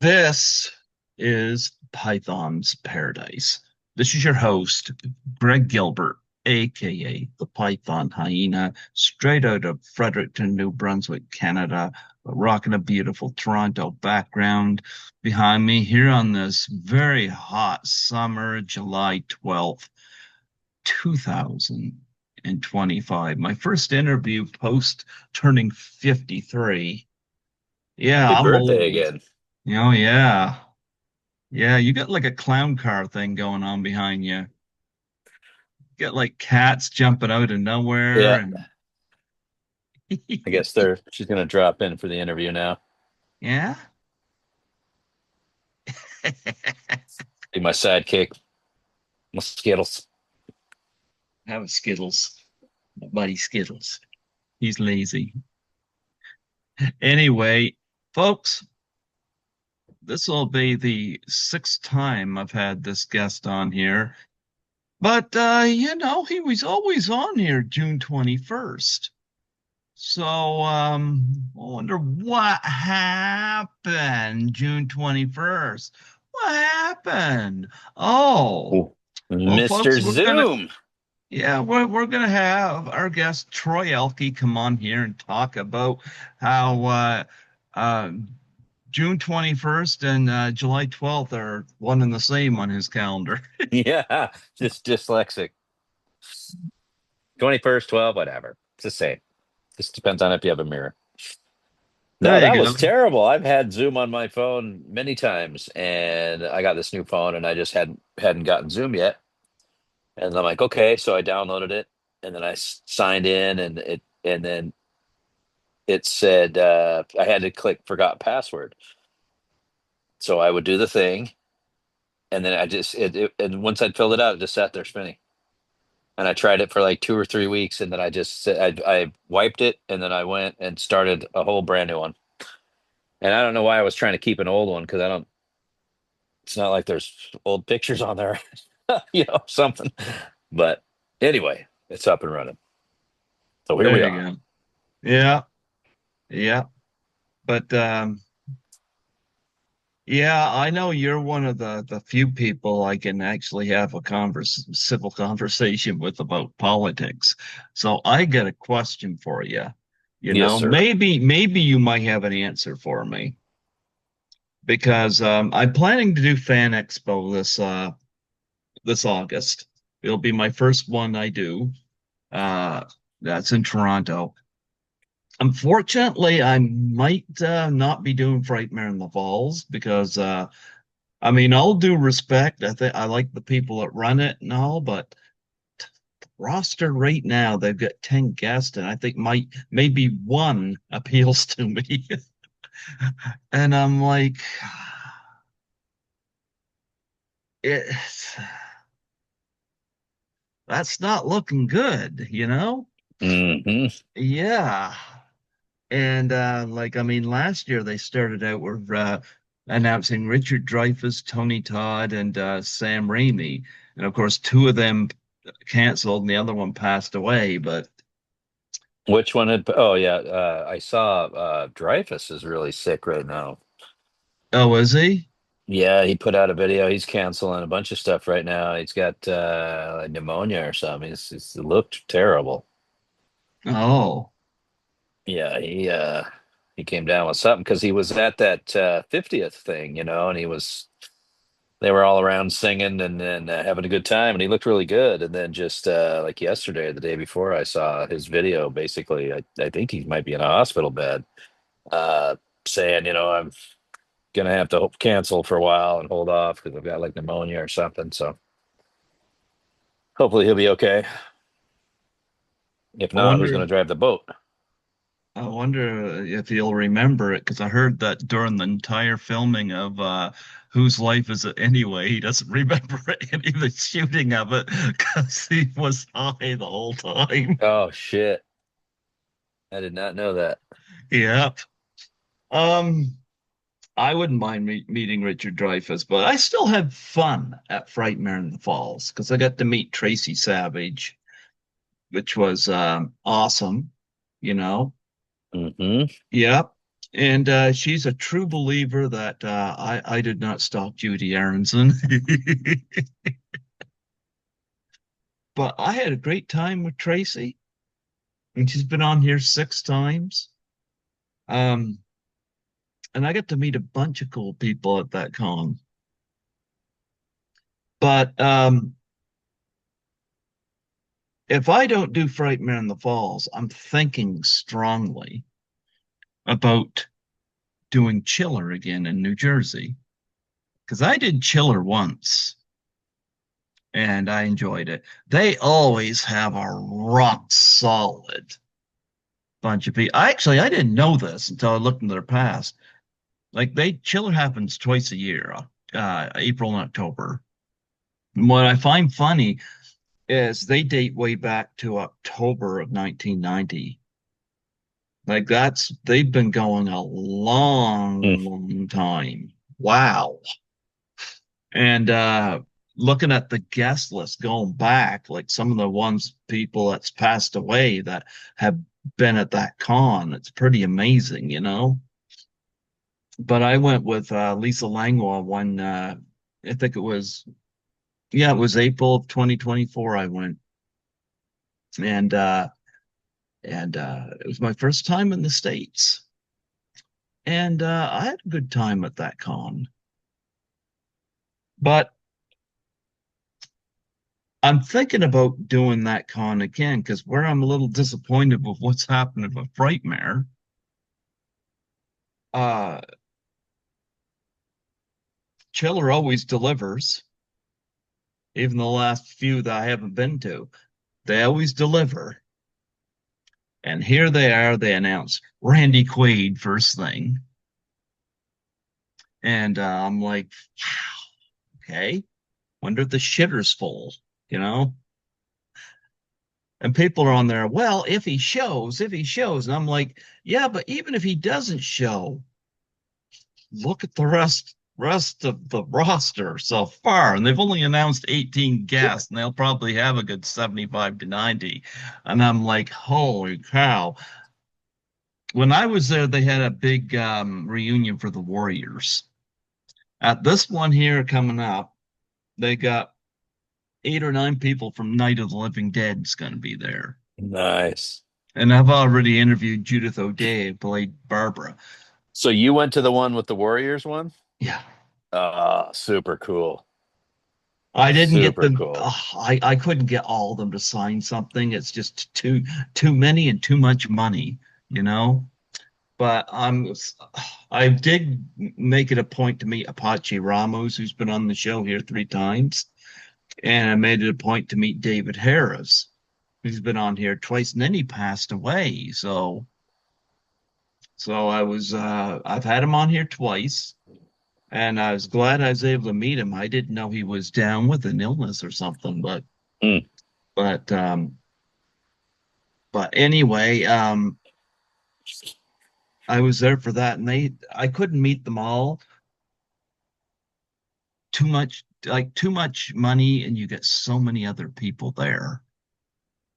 This is Python's Paradise. This is your host, Greg Gilbert, aka the Python Hyena, straight out of Fredericton, New Brunswick, Canada, rocking a beautiful Toronto background behind me here on this very hot summer, July 12th, 2025. My first interview post turning 53. Yeah, Happy I'm birthday old. again. Oh yeah. Yeah, you got like a clown car thing going on behind you. Get like cats jumping out of nowhere Yeah, and I guess she's gonna drop in for the interview now. yeah. Be my sidekick, my Skittles. Have a Skittles. My buddy Skittles. He's lazy. Anyway, folks, this will be the sixth time I've had this guest on here. But he was always on here June 21st. So, I wonder what happened June 21st. What happened? Oh, Ooh. well, Mr. folks, Zoom. we're gonna have our guest Troy Elke come on here and talk about how uh June 21st and July 12th are one and the same on his calendar. Yeah, just dyslexic. 21st, 12, whatever. It's the same. Just depends on if you have a mirror. No, There you that go. was terrible. I've had Zoom on my phone many times, and I got this new phone, and I just hadn't gotten Zoom yet. And I'm like, okay, so I downloaded it, and then signed in, and then it said I had to click forgot password. So I would do the thing, and then and once I'd filled it out, it just sat there spinning. And I tried it for like 2 or 3 weeks, and then I wiped it, and then I went and started a whole brand new one. And I don't know why I was trying to keep an old one because I don't. It's not like there's old pictures on there, something. But anyway, it's up and running. So here we There are. you go. Yeah, yeah. But yeah, I know you're one of the few people I can actually have a civil conversation with about politics. So I got a question for you. Yes, sir. Maybe you might have an answer for me because I'm planning to do Fan Expo this August. It'll be my first one I do. Uh, that's in Toronto. Unfortunately, I might not be doing Frightmare in the Falls because I mean, all due respect, I think I like the people that run it and all, but roster right now, they've got 10 guests, and I think might maybe one appeals to me. And I'm like, it's that's not looking good? Hmm. Yeah. And like I mean, last year they started out with announcing Richard Dreyfuss, Tony Todd, and Sam Raimi. And of course, two of them canceled and the other one passed away. But Which one had? Oh yeah, I saw Dreyfus is really sick right now. oh, is he? Yeah, he put out a video. He's canceling a bunch of stuff right now. He's got like pneumonia or something. It looked terrible. Oh, Yeah, he came down with something because he was at that 50th thing, and they were all around singing and having a good time, and he looked really good. And then just like yesterday or the day before, I saw his video. Basically, I think he might be in a hospital bed, uh, saying, I'm gonna have to cancel for a while and hold off because I've got like pneumonia or something. So hopefully he'll be okay. If I not, who's wonder. gonna drive the boat? I wonder if you'll remember it because I heard that during the entire filming of Whose Life Is It Anyway, he doesn't remember any of the shooting of it because he was high the whole time. Oh shit! I did not know that. Yep. Um, I wouldn't mind meeting Richard Dreyfuss, but I still had fun at Frightmare in the Falls because I got to meet Tracy Savage, which was awesome, you know. Hmm. Yep. And she's a true believer that I did not stalk Judy Aronson. But I had a great time with Tracy, and she's been on here 6 times. Um, and I got to meet a bunch of cool people at that con. But if I don't do Frightmare in the Falls, I'm thinking strongly about doing Chiller again in New Jersey because I did Chiller once and I enjoyed it. They always have a rock solid bunch of people. I didn't know this until I looked into their past. Like they Chiller happens twice a year, April and October. And what I find funny is they date way back to October of 1990. Like they've been going a Mm. long time. Wow. And looking at the guest list going back, like some of the ones people that's passed away that have been at that con, it's pretty amazing, you know. But I went with Lisa Langlois one I think it was yeah, it was April of 2024 I went. And it was my first time in the States. And I had a good time at that con. But I'm thinking about doing that con again because where I'm a little disappointed with what's happening with Frightmare, uh, Chiller always delivers, even the last few that I haven't been to. They always deliver. And here they are, they announce Randy Quaid first thing. And I'm like, okay, wonder if the shitter's full, you know? And people are on there, well, if he shows. And I'm like, yeah, but even if he doesn't show, look at the rest of the roster so far. And they've only announced 18 guests, and they'll probably have a good 75 to 90. And I'm like, holy cow. When I was there, they had a big reunion for the Warriors. At this one here coming up, they got 8 or 9 people from Night of the Living Dead is going to be there. Nice. And I've already interviewed Judith O'Dea, who played Barbara. So you went to the one with the Warriors one? Yeah. Super cool. I didn't get Super them. cool. I couldn't get all of them to sign something. It's just too many and too much money, you know. But I did make it a point to meet Apache Ramos, who's been on the show here 3 times, and I made it a point to meet David Harris, who's been on here twice, and then he passed away. So I've had him on here twice, and I was glad I was able to meet him. I didn't know he was down with an illness or something, Mm. but but anyway, I was there for that, and I couldn't meet them all. Too much money, and you get so many other people there.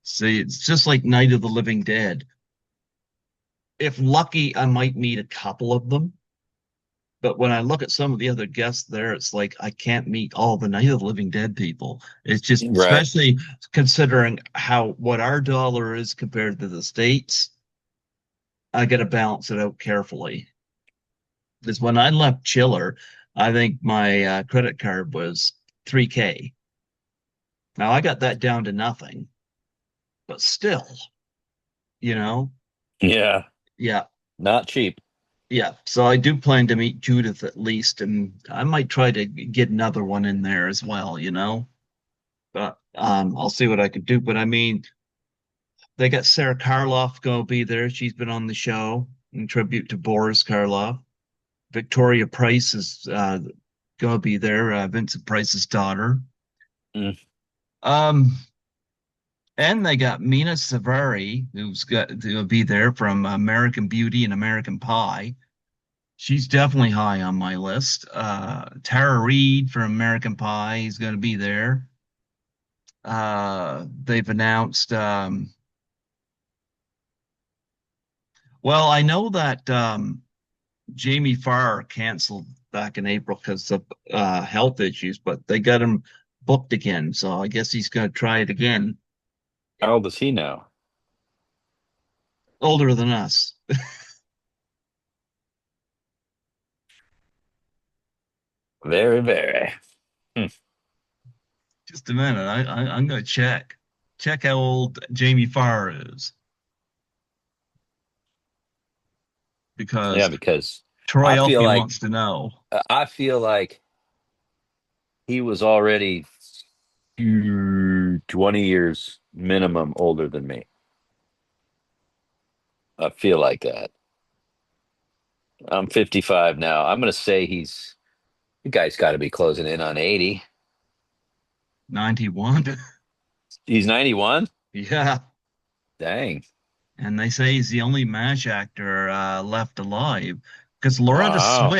See, it's just like Night of the Living Dead. If lucky, I might meet a couple of them. But when I look at some of the other guests there, it's like I can't meet all the Night of the Living Dead people. It's just, Right. especially considering how what our dollar is compared to the States, I got to balance it out carefully. Because when I left Chiller, I think my credit card was 3K. Now I got that down to nothing, but still, you know, Yeah. yeah, Not cheap. yeah. So I do plan to meet Judith at least, and I might try to get another one in there as well, you know. But I'll see what I could do. But I mean, they got Sarah Karloff gonna be there. She's been on the show in tribute to Boris Karloff. Victoria Price is gonna be there, Vincent Price's daughter. Mm. Um, and they got Mina Savari, who's got to be there from American Beauty and American Pie. She's definitely high on my list. Tara Reid from American Pie is going to be there. They've announced, well, I know that Jamie Farr canceled back in April because of health issues, but they got him booked again. So I guess he's going to try it again. How old is he now? Older than us. Very, very. Hmm. Just a minute. I'm going to check how old Jamie Farr is Yeah, because because Troy I feel Elke like wants to know. I feel like he was already 20 years minimum older than me. I feel like that. I'm 55 now. I'm gonna say the guy's got to be closing in on 80. 91. He's 91? Yeah. Dang. And they say he's the only MASH actor left alive because Wow.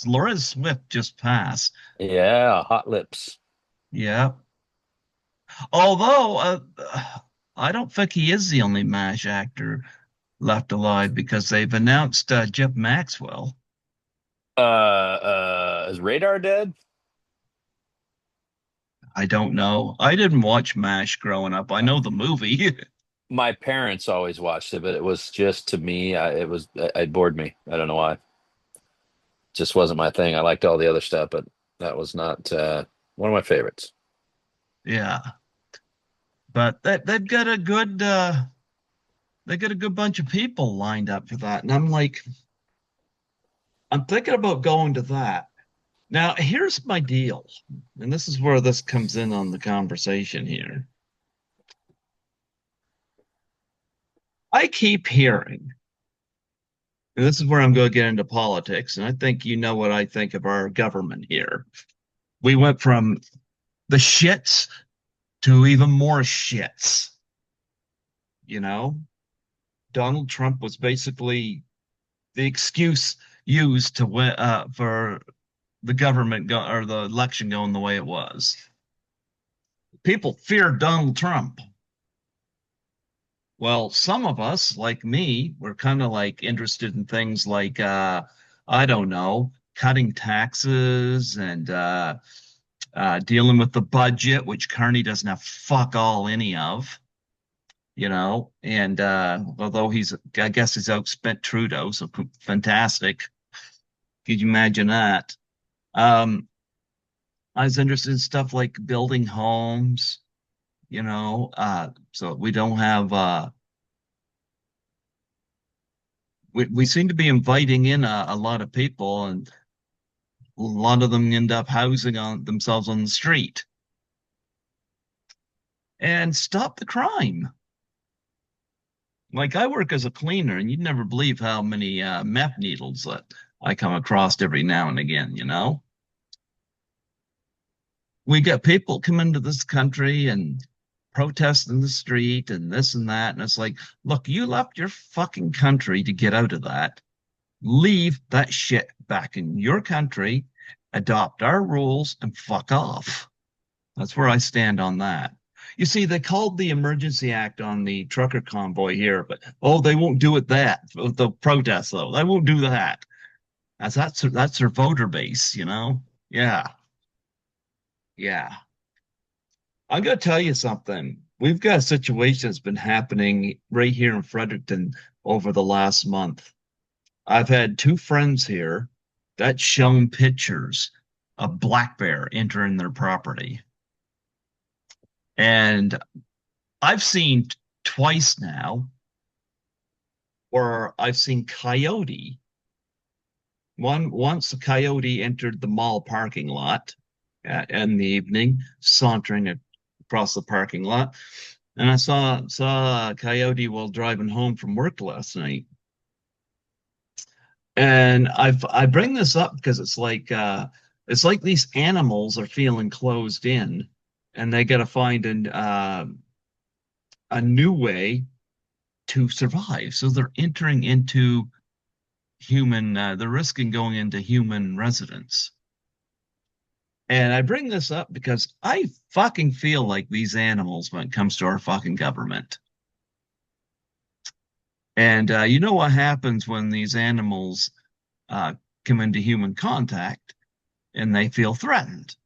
Loretta Swift just passed. Yeah, hot lips. Yeah. Although I don't think he is the only MASH actor left alive because they've announced Jeff Maxwell. Is Radar dead? I don't know. I didn't watch MASH growing up. I Uh, know the movie. My parents always watched it, but it was just to me, it bored me. I don't know why. Just wasn't my thing. I liked all the other stuff, but that was not one of my favorites. Yeah. But they've got a good they got a good bunch of people lined up for that. And I'm like, I'm thinking about going to that. Now, here's my deal, and this is where this comes in on the conversation here. I keep hearing, and this is where I'm going to get into politics, and I think you know what I think of our government here. We went from the shits to even more shits. You know, Donald Trump was basically the excuse used to win for the or the election going the way it was. People feared Donald Trump. Well, some of us, like me, were kind of like interested in things like I don't know, cutting taxes and dealing with the budget, which Carney doesn't have fuck all any of, you know. And although I guess he's outspent Trudeau, so fantastic. Could you imagine that? Um, I was interested in stuff like building homes, so we don't have we seem to be inviting in a lot of people, and a lot of them end up housing on themselves on the street. And stop the crime. Like I work as a cleaner, and you'd never believe how many meth needles that I come across every now and again, you know? We get people come into this country and protest in the street and this and that. And it's like, look, you left your fucking country to get out of that. Leave that shit back in your country, adopt our rules, and fuck off. That's where I stand on that. You see, they called the Emergency Act on the trucker convoy here, but oh, they won't do it that the protests though. They won't do that. That's their voter base, you know? Yeah, yeah. I'm gonna tell you something. We've got a situation that's been happening right here in Fredericton over the last month. I've had two friends here that shown pictures of black bear entering their property. And I've seen twice now where I've seen coyote. Once a coyote entered the mall parking lot in the evening, sauntering across the parking lot. And I saw a coyote while driving home from work last night. And I bring this up because it's like these animals are feeling closed in, and they got to find a new way to survive. So they're entering into they're risking going into human residence. And I bring this up because I fucking feel like these animals when it comes to our fucking government. And you know what happens when these animals uh, come into human contact and they feel threatened.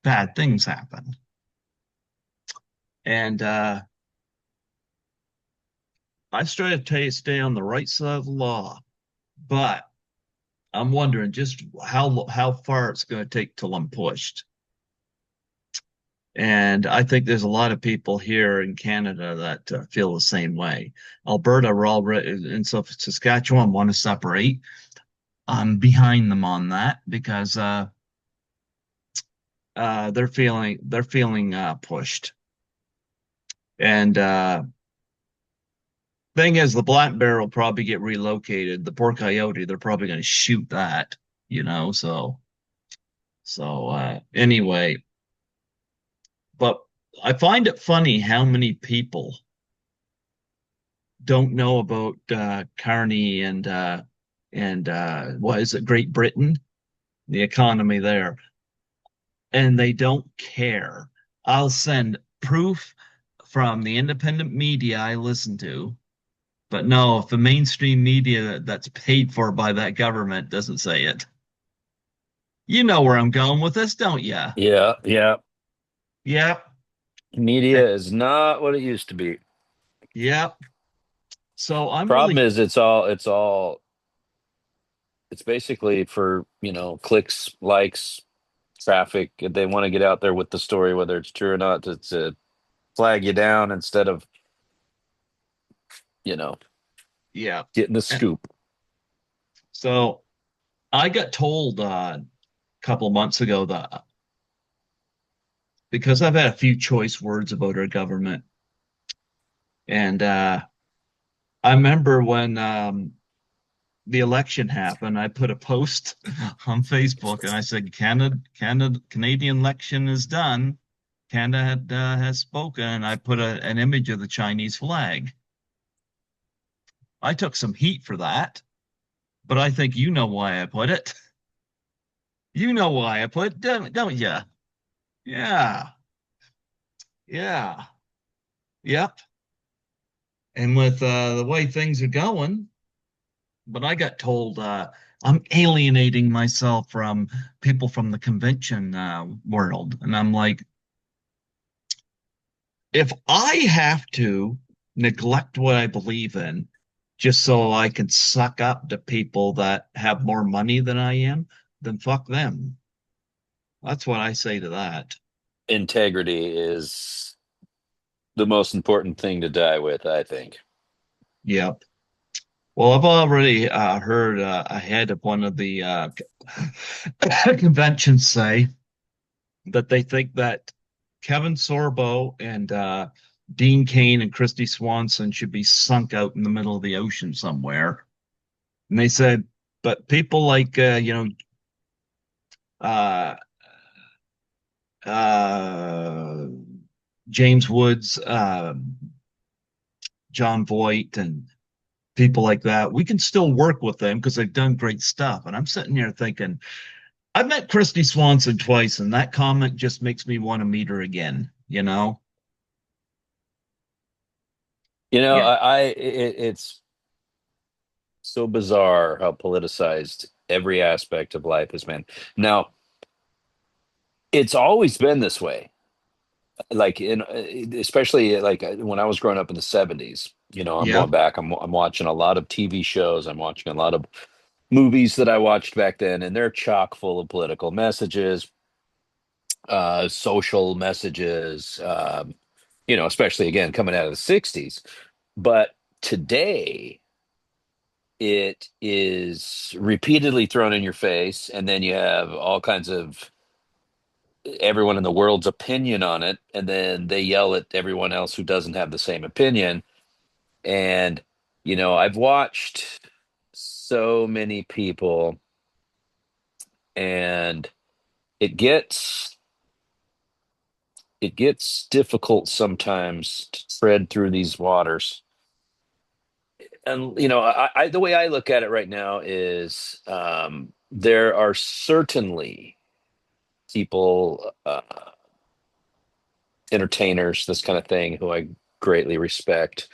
Bad things happen. And I try to stay on the right side of the law, but I'm wondering just how far it's going to take till I'm pushed. And I think there's a lot of people here in Canada that feel the same way. Alberta, we're already, and so if Saskatchewan want to separate, I'm behind them on that because they're feeling pushed. And thing is, the black bear will probably get relocated. The poor coyote, they're probably going to shoot that, you know. So anyway, but I find it funny how many people don't know about Carney and what is it, Great Britain, the economy there, and they don't care. I'll send proof from the independent media I listen to, but no, if the mainstream media that's paid for by that government doesn't say it. You know where I'm going with this, don't you? Yeah, yeah. Yep. Media And, is not what it used to be. yep. So I'm Problem really, is, it's basically for, clicks, likes, traffic. They want to get out there with the story, whether it's true or not, to flag you down instead of, you know, yeah. getting the And scoop. so I got told a couple months ago that because I've had a few choice words about our government, and I remember when the election happened, I put a post on Facebook and I said, Canadian election is done. Canada has spoken. And I put an image of the Chinese flag. I took some heat for that, but I think you know why I put it. You know why I put it, don't you? Yeah, yeah, yep. And with the way things are going, but I got told I'm alienating myself from people from the convention world. And I'm like, if I have to neglect what I believe in just so I can suck up to people that have more money than I am, then fuck them. That's what I say to that. Integrity is the most important thing to die with, I think. Yep. Well, I've already heard ahead of one of the conventions say that they think that Kevin Sorbo and Dean Cain and Christy Swanson should be sunk out in the middle of the ocean somewhere. And they said, but people like uh, uh, James Woods, John Voight, and people like that, we can still work with them because they've done great stuff. And I'm sitting here thinking, I've met Christy Swanson twice, and that comment just makes me want to meet her again, you know? Yeah. It's so bizarre how politicized every aspect of life has been. Now, it's always been this way. Like especially like when I was growing up in the 70s, I'm going Yep. back, I'm watching a lot of TV shows, I'm watching a lot of movies that I watched back then, and they're chock full of political messages, social messages, especially again coming out of the 60s. But today it is repeatedly thrown in your face, and then you have all kinds of everyone in the world's opinion on it, and then they yell at everyone else who doesn't have the same opinion. And I've watched so many people, and it gets it gets difficult sometimes to tread through these waters. And the way I look at it right now is, there are certainly people, entertainers, this kind of thing, who I greatly respect,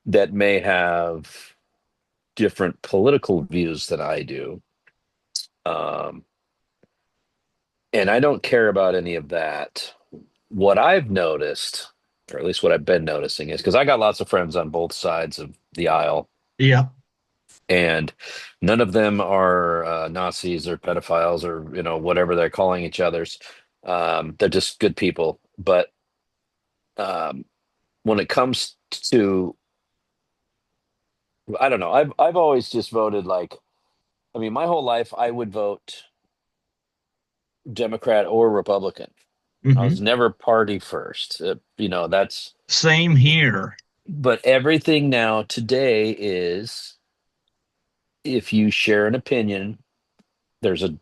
that may have different political views than I do. Um, and I don't care about any of that. What I've noticed, or at least what I've been noticing, is because I got lots of friends on both sides of the aisle, Yeah. and none of them are Nazis or pedophiles or whatever they're calling each other's. They're just good people. But um, when it comes to, I don't know, I've always just voted like, I mean, my whole life I would vote Democrat or Republican. I was Hmm. never party first. That's, Same here. but everything now today is, if you share an opinion, there's a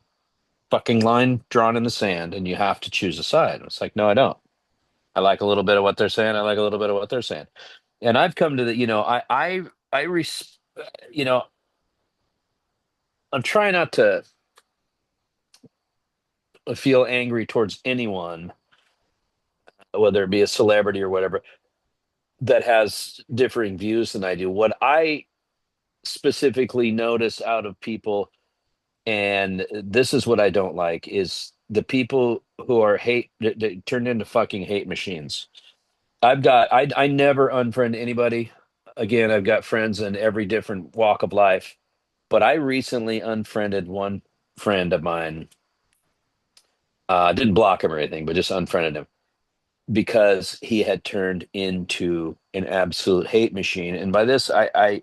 fucking line drawn in the sand and you have to choose a side. It's like, no, I don't. I like a little bit of what they're saying. I like a little bit of what they're saying. And I've come to the, you know, I'm trying not to feel angry towards anyone, whether it be a celebrity or whatever, that has differing views than I do. What I specifically notice out of people, and this is what I don't like, is the people who are that turned into fucking hate machines. I never unfriend anybody. Again, I've got friends in every different walk of life, but I recently unfriended one friend of mine. Didn't block him or anything, but just unfriended him because he had turned into an absolute hate machine. And by this, I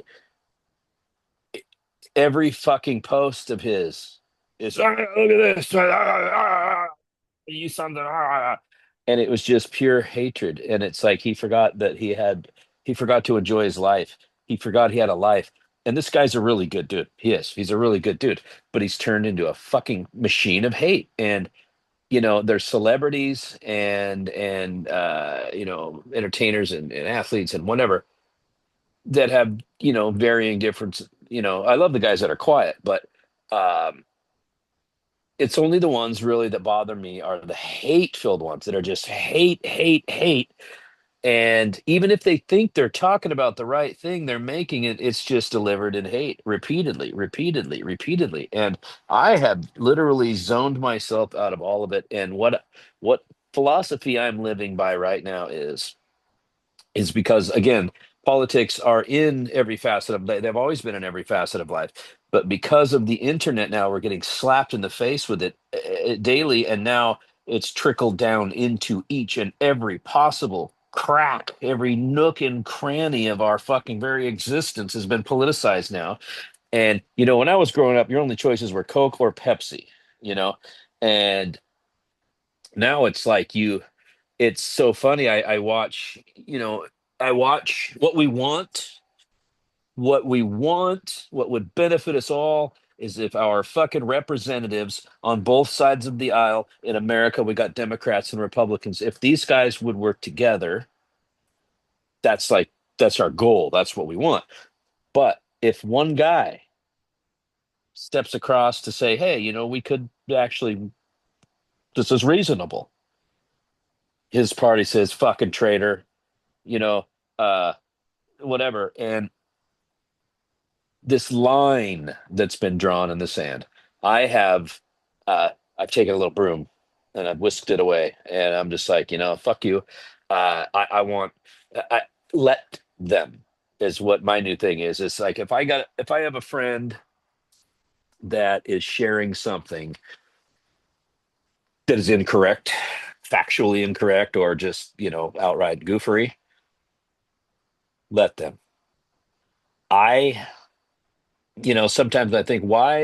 every fucking post of his is, "Ah, look at this, you something," and it was just pure hatred. And it's like he forgot to enjoy his life. He forgot he had a life. And this guy's a really good dude. He's a really good dude, but he's turned into a fucking machine of hate. And there's celebrities and entertainers and athletes and whatever that have varying difference. I love the guys that are quiet, but um it's only the ones really that bother me are the hate filled ones that are just hate, hate, hate. And even if they think they're talking about the right thing, they're making it's just delivered in hate repeatedly, repeatedly, repeatedly. And I have literally zoned myself out of all of it. And what philosophy I'm living by right now is because, again, politics are in every facet of they've always been in every facet of life, but because of the internet now we're getting slapped in the face with it daily, and now it's trickled down into each and every possible crack, every nook and cranny of our fucking very existence has been politicized now. And when I was growing up, your only choices were Coke or Pepsi, you know and now it's like it's so funny. I watch what would benefit us all is if our fucking representatives on both sides of the aisle in America, we got Democrats and Republicans, if these guys would work together, that's like, that's our goal. That's what we want. But if one guy steps across to say, hey, we could actually, this is reasonable, his party says, fucking traitor, you know, uh, whatever. And this line that's been drawn in the sand. I have I've taken a little broom and I've whisked it away, and I'm just like, fuck you. I want I let them is what my new thing is. It's like if I have a friend that is sharing something that is incorrect, factually incorrect, or just outright goofery, let them. I sometimes I think, why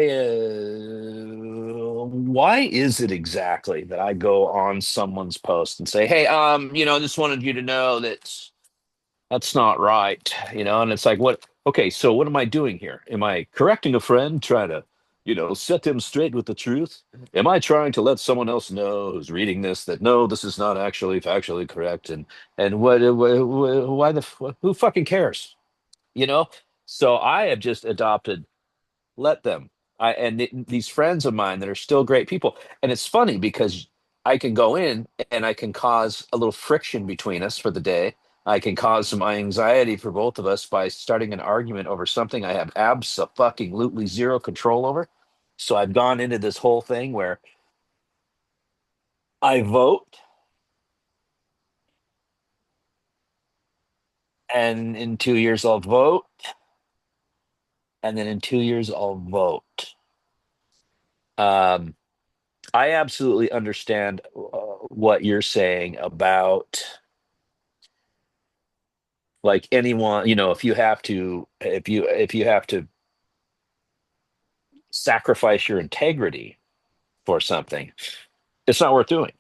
is it exactly that I go on someone's post and say, hey, I just wanted you to know that that's not right, and it's like, what? Okay, so what am I doing here? Am I correcting a friend, trying to, set them straight with the truth? Am I trying to let someone else know who's reading this that no, this is not actually factually correct? And why who fucking cares? You know? So I have just adopted, let them. These friends of mine that are still great people, and it's funny because I can go in and I can cause a little friction between us for the day, I can cause some anxiety for both of us by starting an argument over something I have absolutely zero control over. So I've gone into this whole thing where I vote, and in 2 years I'll vote, and then in 2 years I'll vote. Um, I absolutely understand what you're saying about like anyone, if you have to, if you have to sacrifice your integrity for something, it's not worth doing.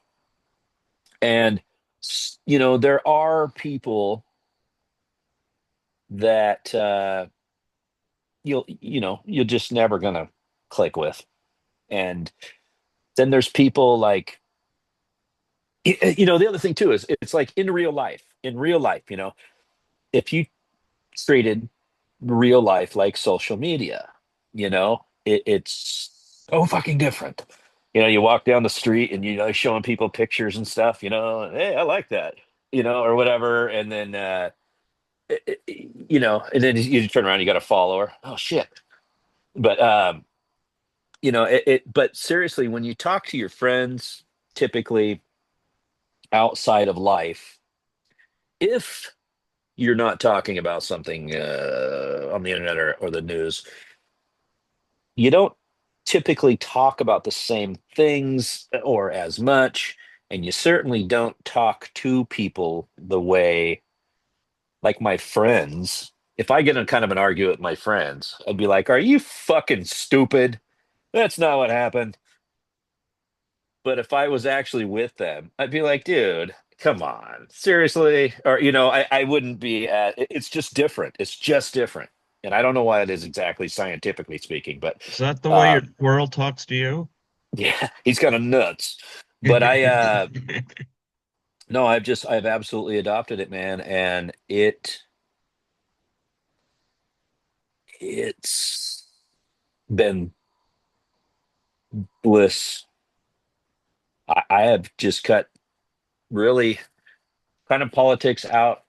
And there are people that you're just never gonna click with. And then there's people like the other thing too is it's like in real life, if you treated real life like social media, it's so fucking different. You walk down the street and showing people pictures and stuff, hey, I like that, or whatever, and then and then you turn around, you got a follower. Oh shit. But but seriously, when you talk to your friends, typically outside of life, if you're not talking about something on the internet or the news, you don't typically talk about the same things or as much, and you certainly don't talk to people the way like my friends. If I get in kind of an argument with my friends, I'd be like, "Are you fucking stupid? That's not what happened." But if I was actually with them, I'd be like, "Dude, come on, seriously?" Or I wouldn't be at. It's just different. It's just different, and I don't know why it is exactly scientifically speaking, but Is that the way your um, squirrel talks to you? yeah, he's kind of nuts. But no, I've absolutely adopted it, man, and it's been bliss. I have just cut really kind of politics out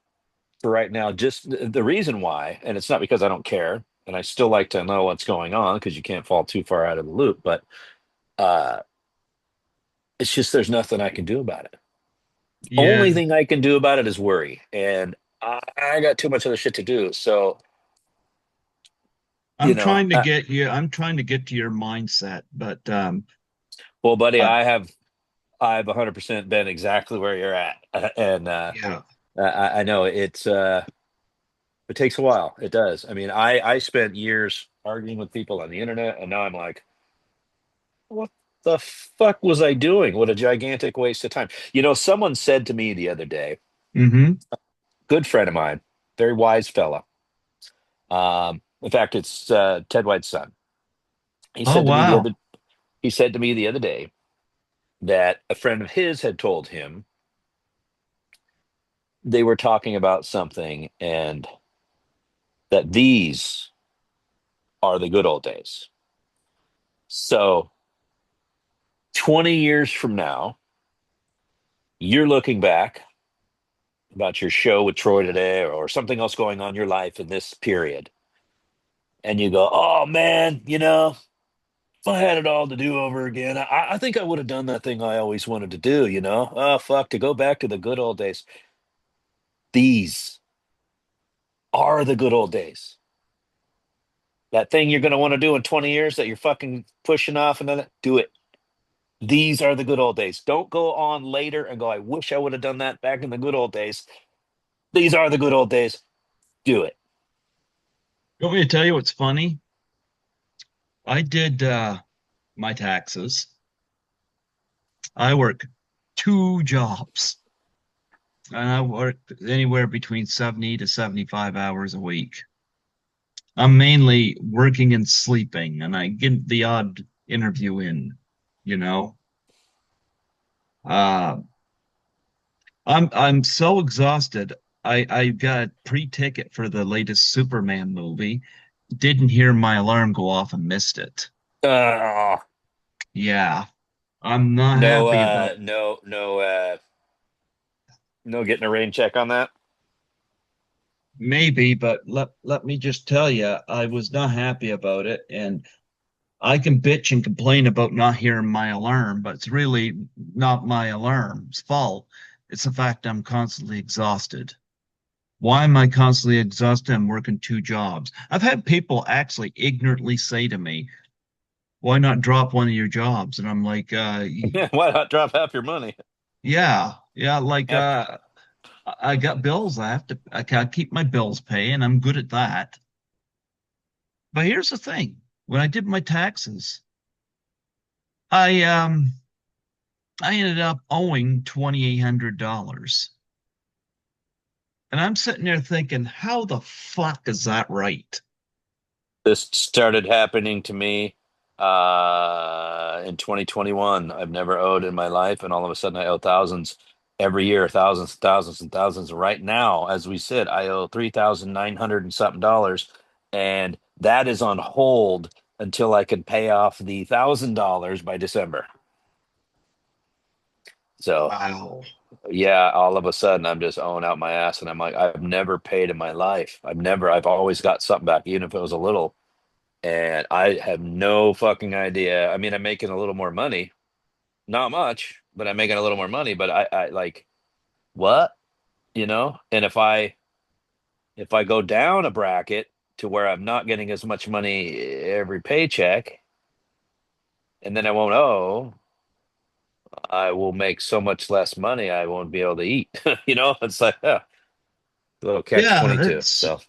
for right now. Just the reason why, and it's not because I don't care, and I still like to know what's going on because you can't fall too far out of the loop, but uh, it's just there's nothing I can do about it. Yeah, Only thing I can do about it is worry, and I got too much other shit to do. So, you I'm know, trying to get you. I'm trying to get to your mindset, but well, buddy, uh, I've 100% been exactly where you're at, and yeah, I know it takes a while. It does. I mean, I spent years arguing with people on the internet, and now I'm like, what the fuck was I doing? What a gigantic waste of time. Someone said to me the other day, mm-hmm. good friend of mine, very wise fella. In fact, it's Ted White's son. He Oh said to me the wow. other he said to me the other day that a friend of his had told him they were talking about something and that these are the good old days. So 20 years from now, you're looking back about your show with Troy today or something else going on in your life in this period. And you go, oh man, if I had it all to do over again, I think I would have done that thing I always wanted to do. Oh, fuck, to go back to the good old days. These are the good old days. That thing you're going to want to do in 20 years that you're fucking pushing off and then do it. These are the good old days. Don't go on later and go, I wish I would have done that back in the good old days. These are the good old days. Do it. You want me to tell you what's funny? I did my taxes. I work two jobs, and I work anywhere between 70 to 75 hours a week. I'm mainly working and sleeping, and I get the odd interview in, you know. Uh, I'm so exhausted. I got a pre-ticket for the latest Superman movie. Didn't hear my alarm go off and missed it. Uh, Yeah, I'm not no, happy about. no, no, no getting a rain check on that. maybe, but let me just tell you, I was not happy about it, and I can bitch and complain about not hearing my alarm, but it's really not my alarm's fault. It's the fact I'm constantly exhausted. Why am I constantly exhausted? I'm working two jobs. I've had people actually ignorantly say to me, why not drop one of your jobs? And I'm like, Why not drop half your money? yeah, yeah, like After I got bills. I can't keep my bills pay, and I'm good at that. But here's the thing. When I did my taxes, I I ended up owing $2,800. And I'm sitting there thinking, how the fuck is that right? this started happening to me in 2021. I've never owed in my life, and all of a sudden I owe thousands every year, thousands, thousands, and thousands. Right now, as we said, I owe 3,900 and something dollars, and that is on hold until I can pay off the $1,000 by December. So Wow. yeah, all of a sudden I'm just owing out my ass, and I'm like, I've never paid in my life. I've always got something back, even if it was a little. And I have no fucking idea. I mean, I'm making a little more money, not much, but I'm making a little more money. But I like what, you know? And if I go down a bracket to where I'm not getting as much money every paycheck, and then I won't owe, I will make so much less money, I won't be able to eat. You know, it's like a little catch Yeah, 22. it's So,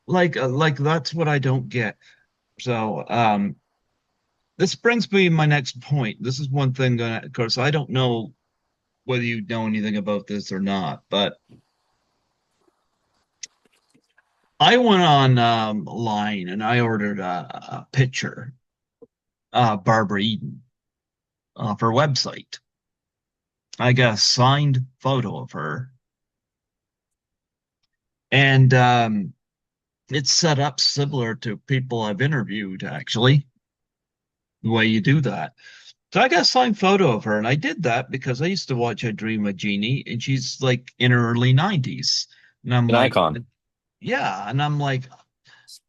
like that's what I don't get. So, this brings me to my next point. This is one thing, of course, I don't know whether you know anything about this or not, but I went on line and I ordered a picture, Barbara Eden, off her website. I got a signed photo of her, and it's set up similar to people I've interviewed, actually, the way you do that. So I got a signed photo of her, and I did that because I used to watch I Dream of Jeannie, and she's like in her early 90s. And I'm an like, icon. yeah. And I'm like,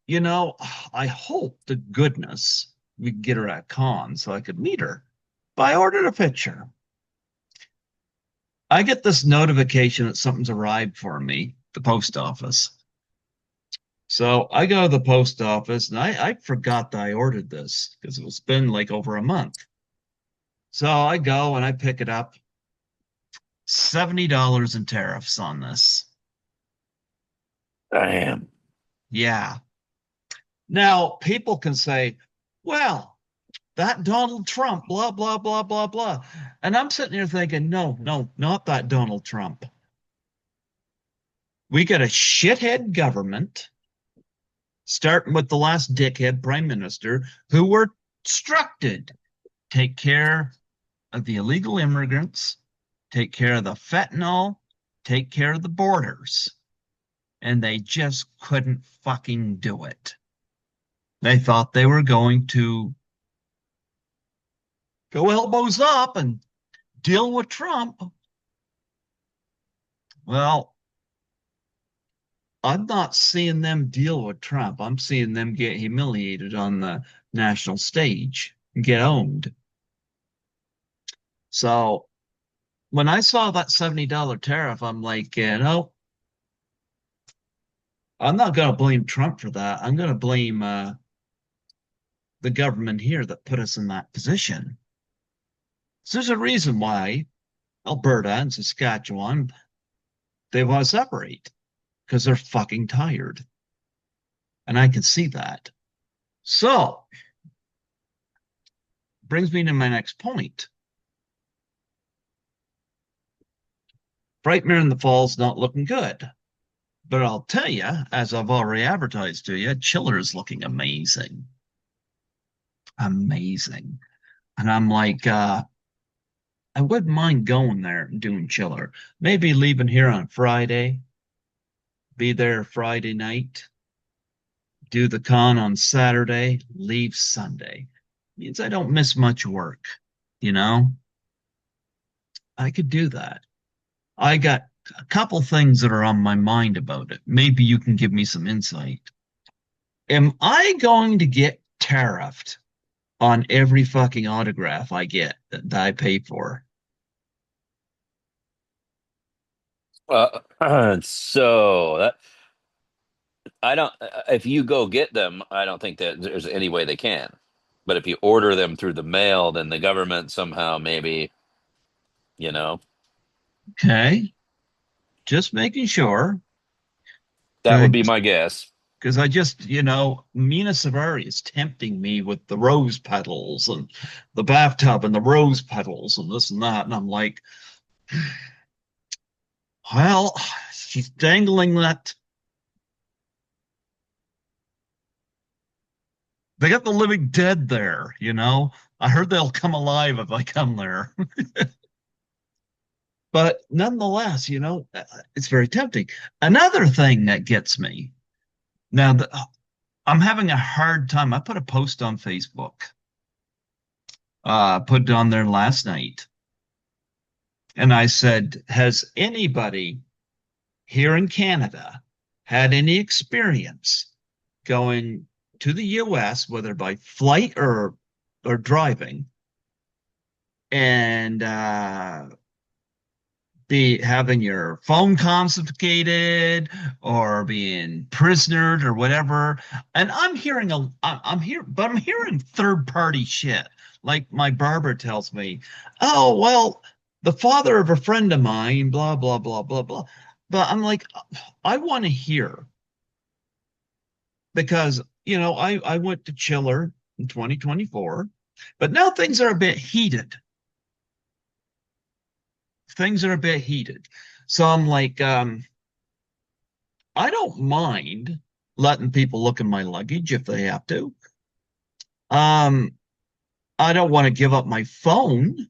you know, I hope to goodness we could get her at con so I could meet her. But I ordered a picture. I get this notification that something's arrived for me, the post office. So I go to the post office and I forgot that I ordered this because it's been like over a month. So I go and I pick it up. $70 in tariffs on this. Damn. Yeah. Now people can say, well, that Donald Trump, blah, blah, blah, blah, blah. And I'm sitting here thinking, no, no, not that Donald Trump. We got a shithead government, starting with the last dickhead prime minister, who were instructed take care of the illegal immigrants, take care of the fentanyl, take care of the borders. And they just couldn't fucking do it. They thought they were going to go elbows up and deal with Trump. Well, I'm not seeing them deal with Trump. I'm seeing them get humiliated on the national stage and get owned. So when I saw that $70 tariff, I'm like, you know, I'm not going to blame Trump for that. I'm going to blame the government here that put us in that position. So there's a reason why Alberta and Saskatchewan, they want to separate because they're fucking tired. And I can see that. So brings me to my next point. Frightmare in the Falls not looking good. But I'll tell you, as I've already advertised to you, Chiller is looking amazing. Amazing. And I'm like, I wouldn't mind going there and doing Chiller. Maybe leaving here on Friday, be there Friday night, do the con on Saturday, leave Sunday. Means I don't miss much work, you know? I could do that. I got a couple things that are on my mind about it. Maybe you can give me some insight. Am I going to get tariffed on every fucking autograph I get that I pay for? So that I don't. If you go get them, I don't think that there's any way they can. But if you order them through the mail, then the government somehow maybe, you know, Okay, just making sure. that would be my guess. Because I just, Mina Savari is tempting me with the rose petals and the bathtub and the rose petals and this and that. And I'm like, well, she's dangling that. They got the living dead there. I heard they'll come alive if I come there. But nonetheless, it's very tempting. Another thing that gets me now, I'm having a hard time. I put a post on Facebook, put it on there last night, and I said, has anybody here in Canada had any experience going to the US, whether by flight or driving, and be having your phone confiscated or being prisonered or whatever? And I'm hearing third party shit. Like my barber tells me, oh well, the father of a friend of mine, blah blah blah blah blah. But I'm like, I want to hear because I went to Chiller in 2024, but now things are a bit heated. Things are a bit heated. So I'm like, I don't mind letting people look in my luggage if they have to. Um, I don't want to give up my phone.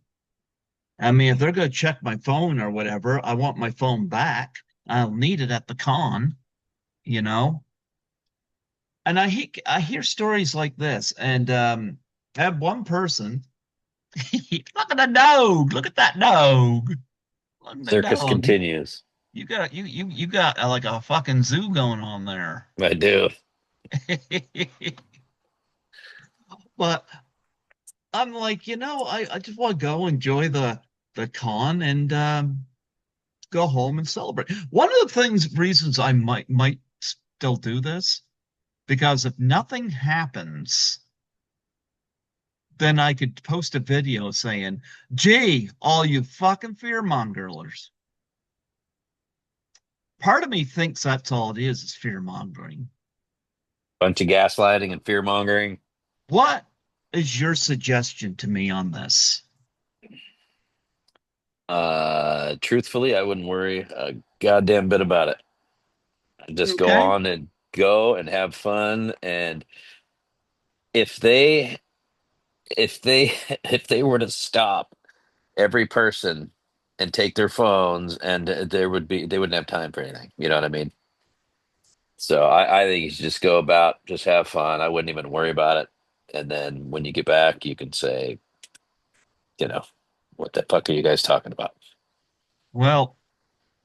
I mean, if they're going to check my phone or whatever, I want my phone back. I'll need it at the con, you know. And I hear stories like this, and I have one person. Look at the dog. Look at that dog. Look at the Circus dog. continues. You got like a fucking zoo going on there. I do. But I'm like, I just want to go enjoy the con and go home and celebrate. One of the reasons I might still do this, because if nothing happens, then I could post a video saying, "Gee, all you fucking fear mongerers." Part of me thinks that's all it is fear mongering. Bunch of gaslighting and fear mongering. What is your suggestion to me on this? Truthfully, I wouldn't worry a goddamn bit about it. Just go Okay. on and go and have fun. And if they, if they, if they were to stop every person and take their phones, and they wouldn't have time for anything. You know what I mean? So I think you should just go about, just have fun. I wouldn't even worry about it. And then when you get back, you can say, you know, what the fuck are you guys talking about? Well,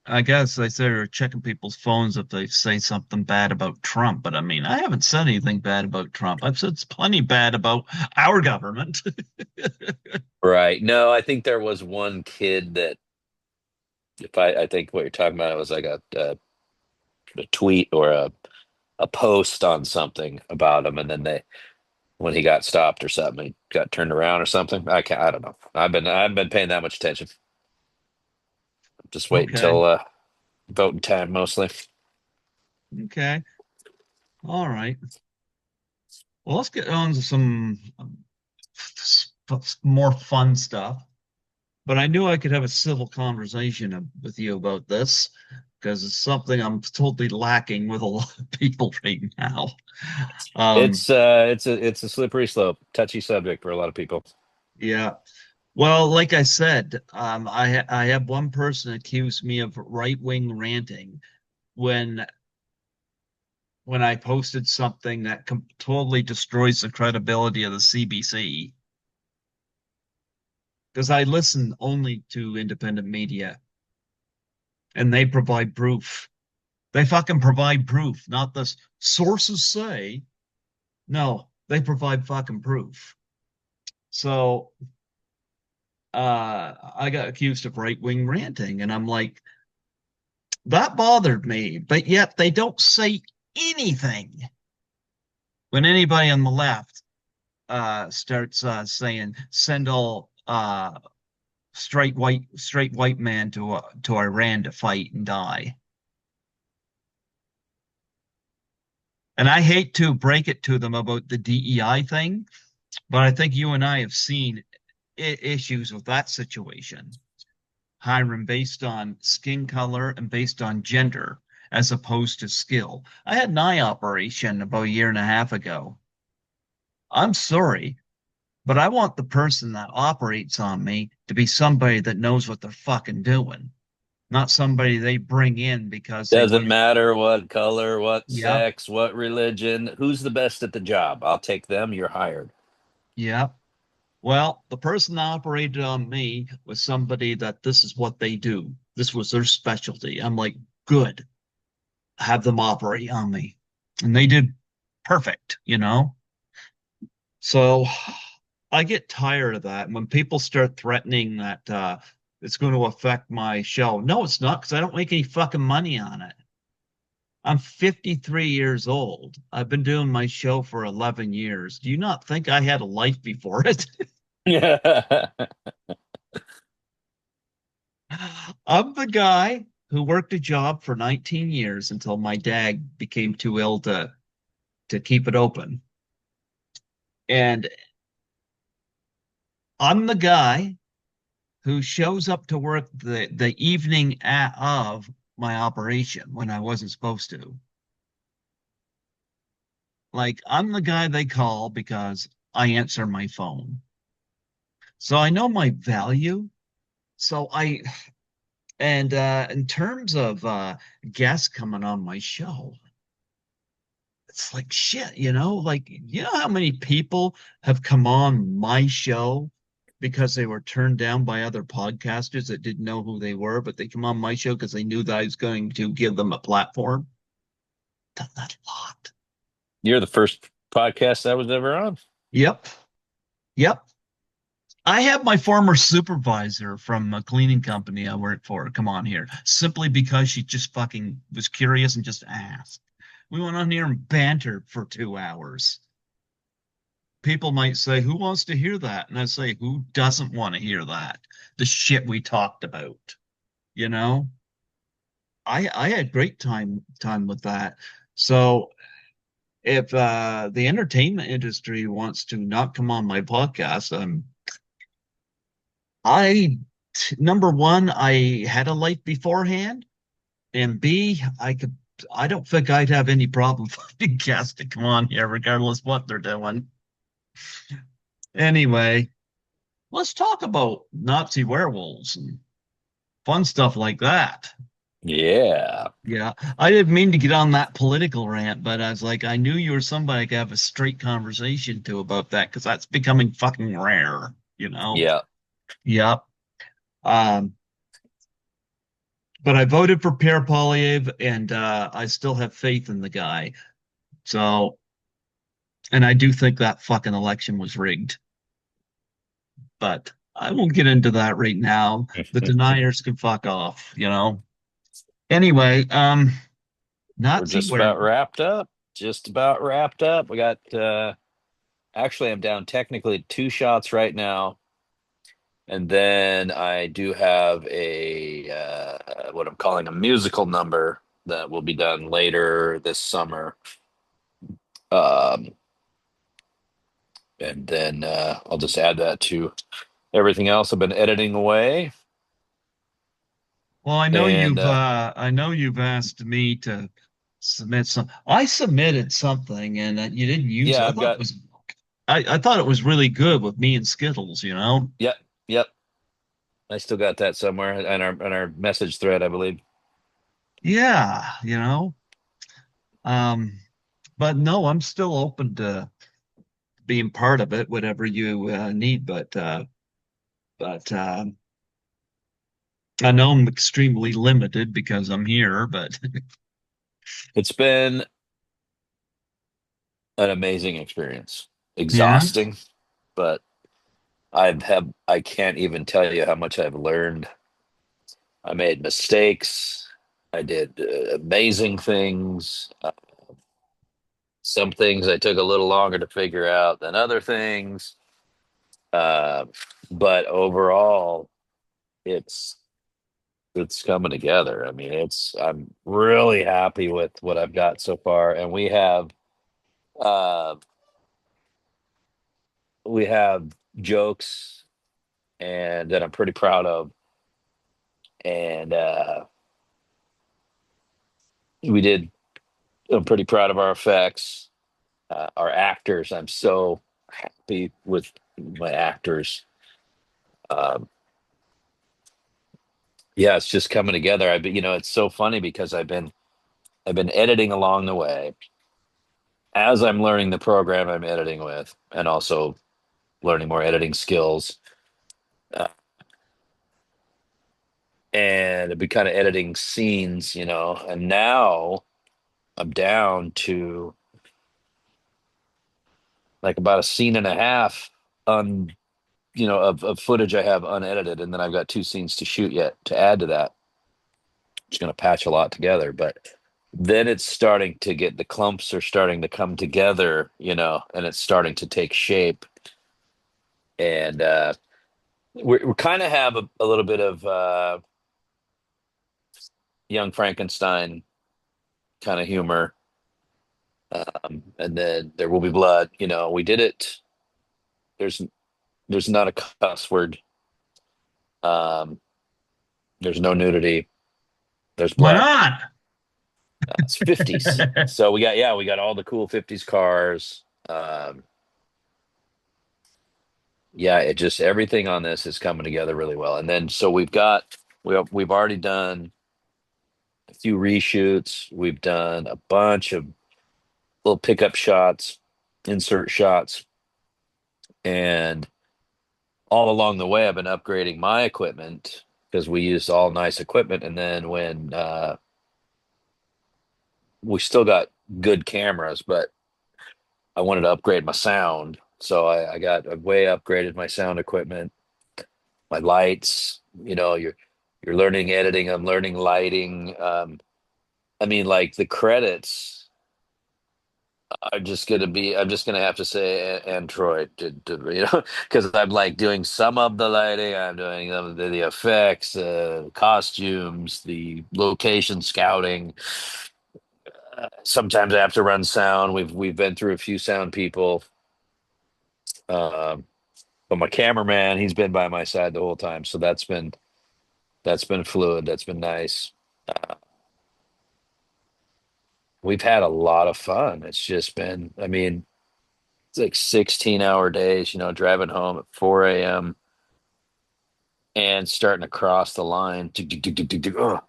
I guess they say they're checking people's phones if they say something bad about Trump, but I mean, I haven't said anything bad about Trump. I've said plenty bad about our government. Right. No, I think there was one kid that, if I think what you're talking about, it was like a tweet or a post on something about him, and then when he got stopped or something, he got turned around or something. I don't know. I haven't been paying that much attention. Just wait Okay. until voting time mostly. Okay. All right. Well, let's get on to some more fun stuff. But I knew I could have a civil conversation with you about this because it's something I'm totally lacking with a lot of people right now. Um, It's a slippery slope, touchy subject for a lot of people. yeah. Well, like I said, I have one person accuse me of right-wing ranting when when I posted something that totally destroys the credibility of the CBC because I listen only to independent media. and they provide proof. They fucking provide proof, not the sources say. No, they provide fucking proof. So I got accused of right-wing ranting, and I'm like, that bothered me. But yet they don't say anything when anybody on the left starts saying send all straight white man to Iran to fight and die. And I hate to break it to them about the DEI thing, but I think you and I have seen issues with that situation. Hiring based on skin color and based on gender as opposed to skill. I had an eye operation about a year and a half ago. I'm sorry, but I want the person that operates on me to be somebody that knows what they're fucking doing, not somebody they bring in because they Doesn't want. matter what color, what Yep, sex, what religion. Who's the best at the job? I'll take them. You're hired. yep. Well, the person that operated on me was somebody that this is what they do. This was their specialty. I'm like, good, have them operate on me. And they did perfect. So I get tired of that. When people start threatening that it's going to affect my show. No, it's not, because I don't make any fucking money on it. I'm 53 years old. I've been doing my show for 11 years. Do you not think I had a life before it? I'm the guy who worked a job for 19 years until my dad became too ill to keep it open. And I'm the guy who shows up to work the evening of my operation when I wasn't supposed to. Like, I'm the guy they call because I answer my phone. So I know my value. So and in terms of guests coming on my show, it's like shit, like how many people have come on my show because they were turned down by other podcasters that didn't know who they were, but they come on my show because they knew that I was going to give them a platform. Done that a lot. You're the first podcast I was ever on. Yep. Yep. I have my former supervisor from a cleaning company I worked for come on here simply because she just fucking was curious and just asked. We went on here and bantered for 2 hours. People might say, "Who wants to hear that?" And I say, "Who doesn't want to hear that? The shit we talked about." You know, I had great time with that. So if the entertainment industry wants to not come on my podcast, I number one, I had a life beforehand, and B, I don't think I'd have any problem finding guests to come on here, regardless what they're doing. Anyway, let's talk about Nazi werewolves and fun stuff like that. Yeah. Yeah, I didn't mean to get on that political rant, but I was like, I knew you were somebody I could have a straight conversation to about that because that's becoming fucking rare. Yeah. Yep. Um, but I voted for Pierre Poilievre, and I still have faith in the guy. So, and I do think that fucking election was rigged, but I won't get into that right now. The deniers can fuck off. Anyway, We're Nazi just about werewolf. wrapped up. Just about wrapped up. We got actually I'm down technically two shots right now. And then I do have a what I'm calling a musical number that will be done later this summer. Um, and then I'll just add that to everything else I've been editing away. Well, I know And you've asked me to submit some. I submitted something and you didn't use it. yeah, I I've thought it got was I thought it was really good with me and Skittles. yep, yep. I still got that somewhere on our message thread, I believe. Yeah. Um, but no, I'm still open to being part of it, whatever you need. But I know I'm extremely limited because I'm here, but It's been an amazing experience. yeah. Exhausting, but I can't even tell you how much I've learned. I made mistakes. I did amazing things. Some things I took a little longer to figure out than other things. Uh, but overall, it's it's coming together. I mean, it's I'm really happy with what I've got so far, and uh, we have jokes and that I'm pretty proud of, and we did. I'm pretty proud of our effects, our actors. I'm so happy with my actors. Um, yeah, it's just coming together. I've been, it's so funny because I've been editing along the way as I'm learning the program I'm editing with, and also learning more editing skills. Uh, and I've been kind of editing scenes, and now I'm down to like about a scene and a half on, of footage I have unedited, and then I've got two scenes to shoot yet to add to that. It's going to patch a lot together, but then it's starting to get the clumps are starting to come together, and it's starting to take shape. And we kind of have a little bit of young Frankenstein kind of humor. And then there will be blood. We did it. There's there's not a cuss word. Um, there's no nudity. There's Why blood. not? It's 50s. So we got all the cool 50s cars. Yeah, it just everything on this is coming together really well. And then so we've already done a few reshoots. We've done a bunch of little pickup shots, insert shots, and all along the way I've been upgrading my equipment because we used all nice equipment. And then when we still got good cameras, but I wanted to upgrade my sound. So I way upgraded my sound equipment, my lights. You're learning editing. I'm learning lighting. I mean, like the credits are just gonna be. I'm just gonna have to say Android, because I'm like doing some of the lighting. I'm doing the effects, costumes, the location scouting. Sometimes I have to run sound. We've been through a few sound people. Um, but my cameraman, he's been by my side the whole time, so that's been fluid. That's been nice. Uh, we've had a lot of fun. It's just been, I mean, it's like 16-hour days, driving home at 4 a.m. and starting to cross the line. Ugh.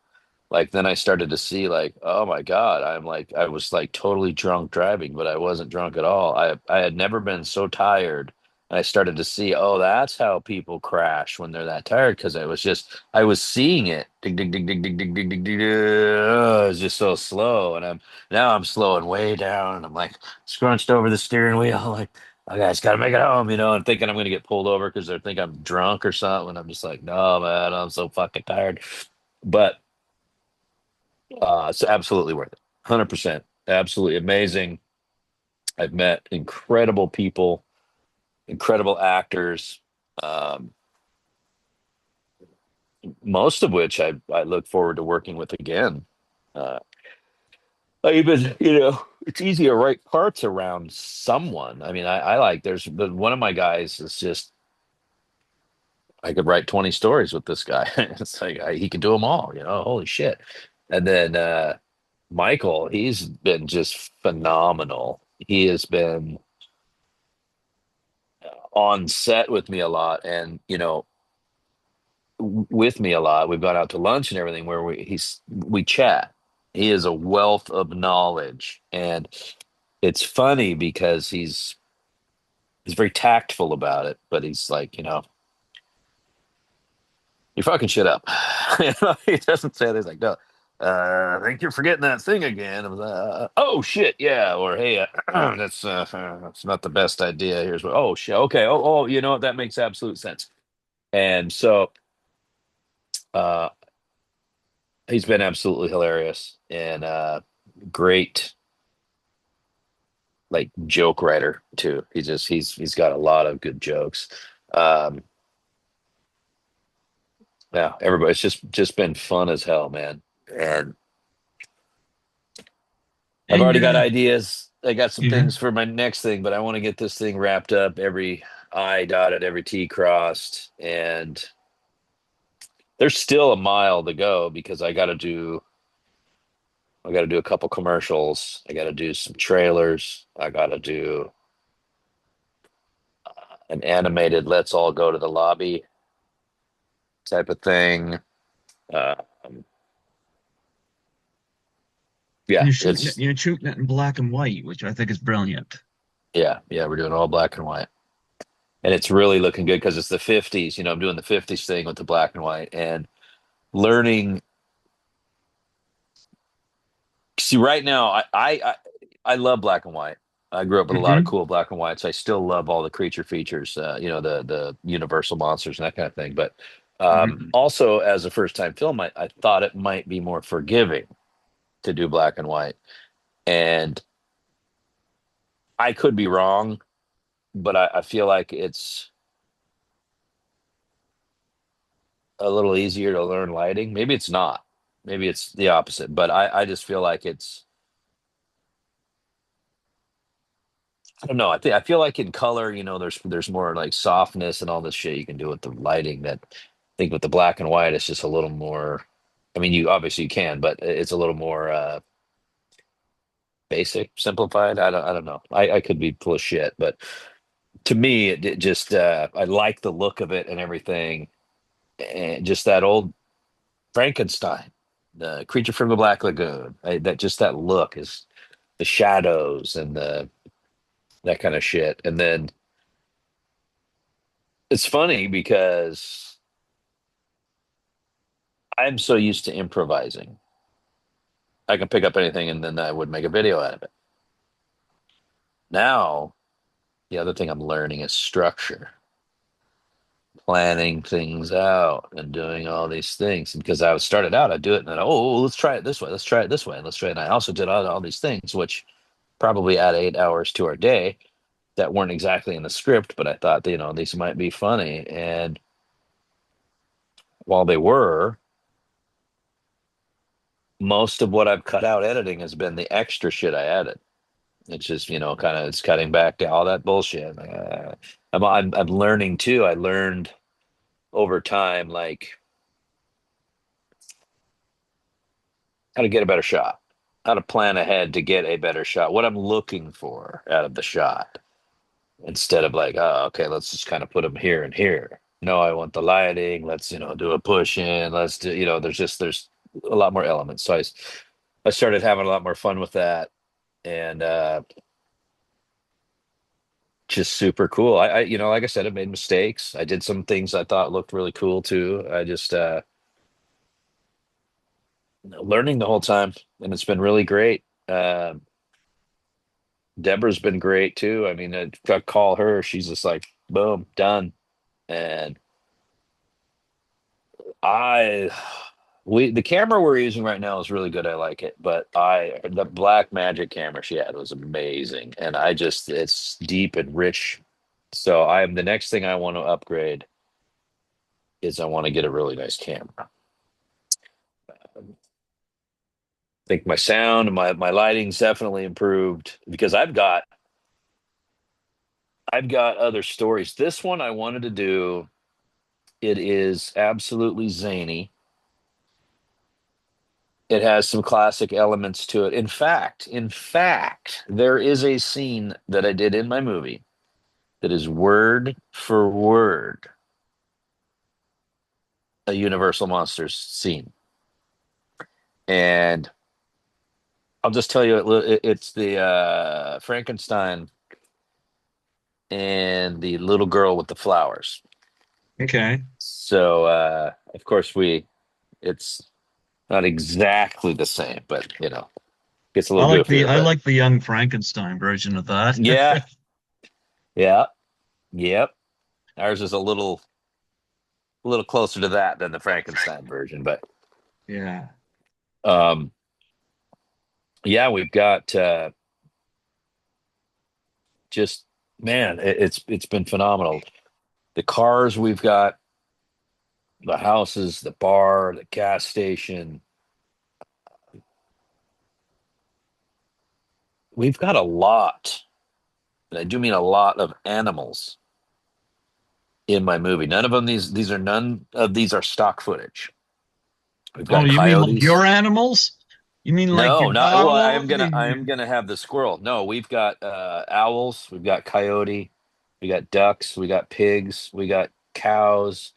Like then I started to see like, oh my God, I was like totally drunk driving, but I wasn't drunk at all. I had never been so tired. And I started to see, oh, that's how people crash when they're that tired, because I was seeing it. Ding ding ding ding ding ding ding ding ding. It's just so slow. And I'm slowing way down, and I'm like scrunched over the steering wheel, like, okay, I just gotta make it home, and thinking I'm gonna get pulled over because they think I'm drunk or something. I'm just like, no, man, I'm so fucking tired. But it's absolutely worth it. 100%. Absolutely amazing. I've met incredible people, incredible actors, um, most of which I look forward to working with again. Uh, I even, it's easy to write parts around someone. I mean, I like, but one of my guys is just, I could write 20 stories with this guy. It's like he can do them all, holy shit. And then Michael, he's been just phenomenal. He has been on set with me a lot, and with me a lot. We've gone out to lunch and everything where we chat. He is a wealth of knowledge, and it's funny because he's very tactful about it, but he's like, You fucking shit up. He doesn't say this like, no. I think you're forgetting that thing again. I was, oh shit, yeah. Or hey, that's not the best idea. Here's what. Oh shit. Okay. Oh, you know what? That makes absolute sense. And so, uh, he's been absolutely hilarious and great, like joke writer too. He's got a lot of good jokes. Um, yeah, everybody. It's just been fun as hell, man. And I've And already got ideas. I got some yeah, things for my next thing, but I want to get this thing wrapped up, every I dotted, every T crossed, and there's still a mile to go because I got to do a couple commercials. I got to do some trailers. I got to do an animated "Let's all go to the lobby" type of thing. Um, yeah, it's you're shooting it in black and white, which I think is brilliant. yeah, we're doing all black and white. And it's really looking good because it's the 50s. I'm doing the 50s thing with the black and white and learning. See, right now, I love black and white. I grew up with a lot of Hmm. cool black and whites. I still love all the creature features, the Universal monsters and that kind of thing. But Hmm. also, as a first time film, I thought it might be more forgiving to do black and white. And I could be wrong, but I feel like it's a little easier to learn lighting. Maybe it's not. Maybe it's the opposite. But I just feel like it's I don't know. I feel like in color, there's more like softness and all this shit you can do with the lighting that I think with the black and white, it's just a little more. I mean, you obviously you can, but it's a little more basic, simplified. I don't know. I could be full of shit, but to me, it just I like the look of it and everything, and just that old Frankenstein, the creature from the Black Lagoon. That look is the shadows and the that kind of shit, and then. It's funny because I'm so used to improvising. I can pick up anything and then I would make a video out of it. Now, the other thing I'm learning is structure, planning things out and doing all these things. And because I was started out, I'd do it and then, let's try it this way. Let's try it this way. And let's try it. And I also did all these things, which probably add 8 hours to our day that weren't exactly in the script, but I thought, these might be funny. And while they were, most of what I've cut out editing has been the extra shit I added. It's just, kind of it's cutting back to all that bullshit. I'm learning too. I learned over time, like how to get a better shot, how to plan ahead to get a better shot, what I'm looking for out of the shot, instead of like, oh, okay, let's just kind of put them here and here. No, I want the lighting. Let's, do a push in. Let's do, there's a lot more elements. So I started having a lot more fun with that. And just super cool. Like I said, I made mistakes. I did some things I thought looked really cool too. I just learning the whole time, and it's been really great. Deborah's been great too. I mean, I call her, she's just like, boom, done. And I, the camera we're using right now is really good. I like it, but the Black Magic camera she had was amazing, and it's deep and rich. So the next thing I want to upgrade is I want to get a really nice camera. I think my sound and my lighting's definitely improved because I've got other stories. This one I wanted to do. It is absolutely zany. It has some classic elements to it. In fact, there is a scene that I did in my movie that is word for word a Universal Monsters scene. And I'll just tell you, it's the Frankenstein and the little girl with the flowers. Okay. So of course it's not exactly the same, but gets a little goofier. I But like the Young Frankenstein version of that. yeah, yeah, yep. Ours is a little closer to that than the Frankenstein version, but Yeah. um, yeah, we've got just man, it's been phenomenal. The cars we've got, the houses, the bar, the gas station. We've got a lot, and I do mean a lot of animals in my movie. None of these are stock footage. We've Oh, got you mean like your coyotes. animals? You mean like No, your not well. owl? I am gonna have the squirrel. No, we've got owls. We've got coyote. We got ducks. We got pigs. We got cows.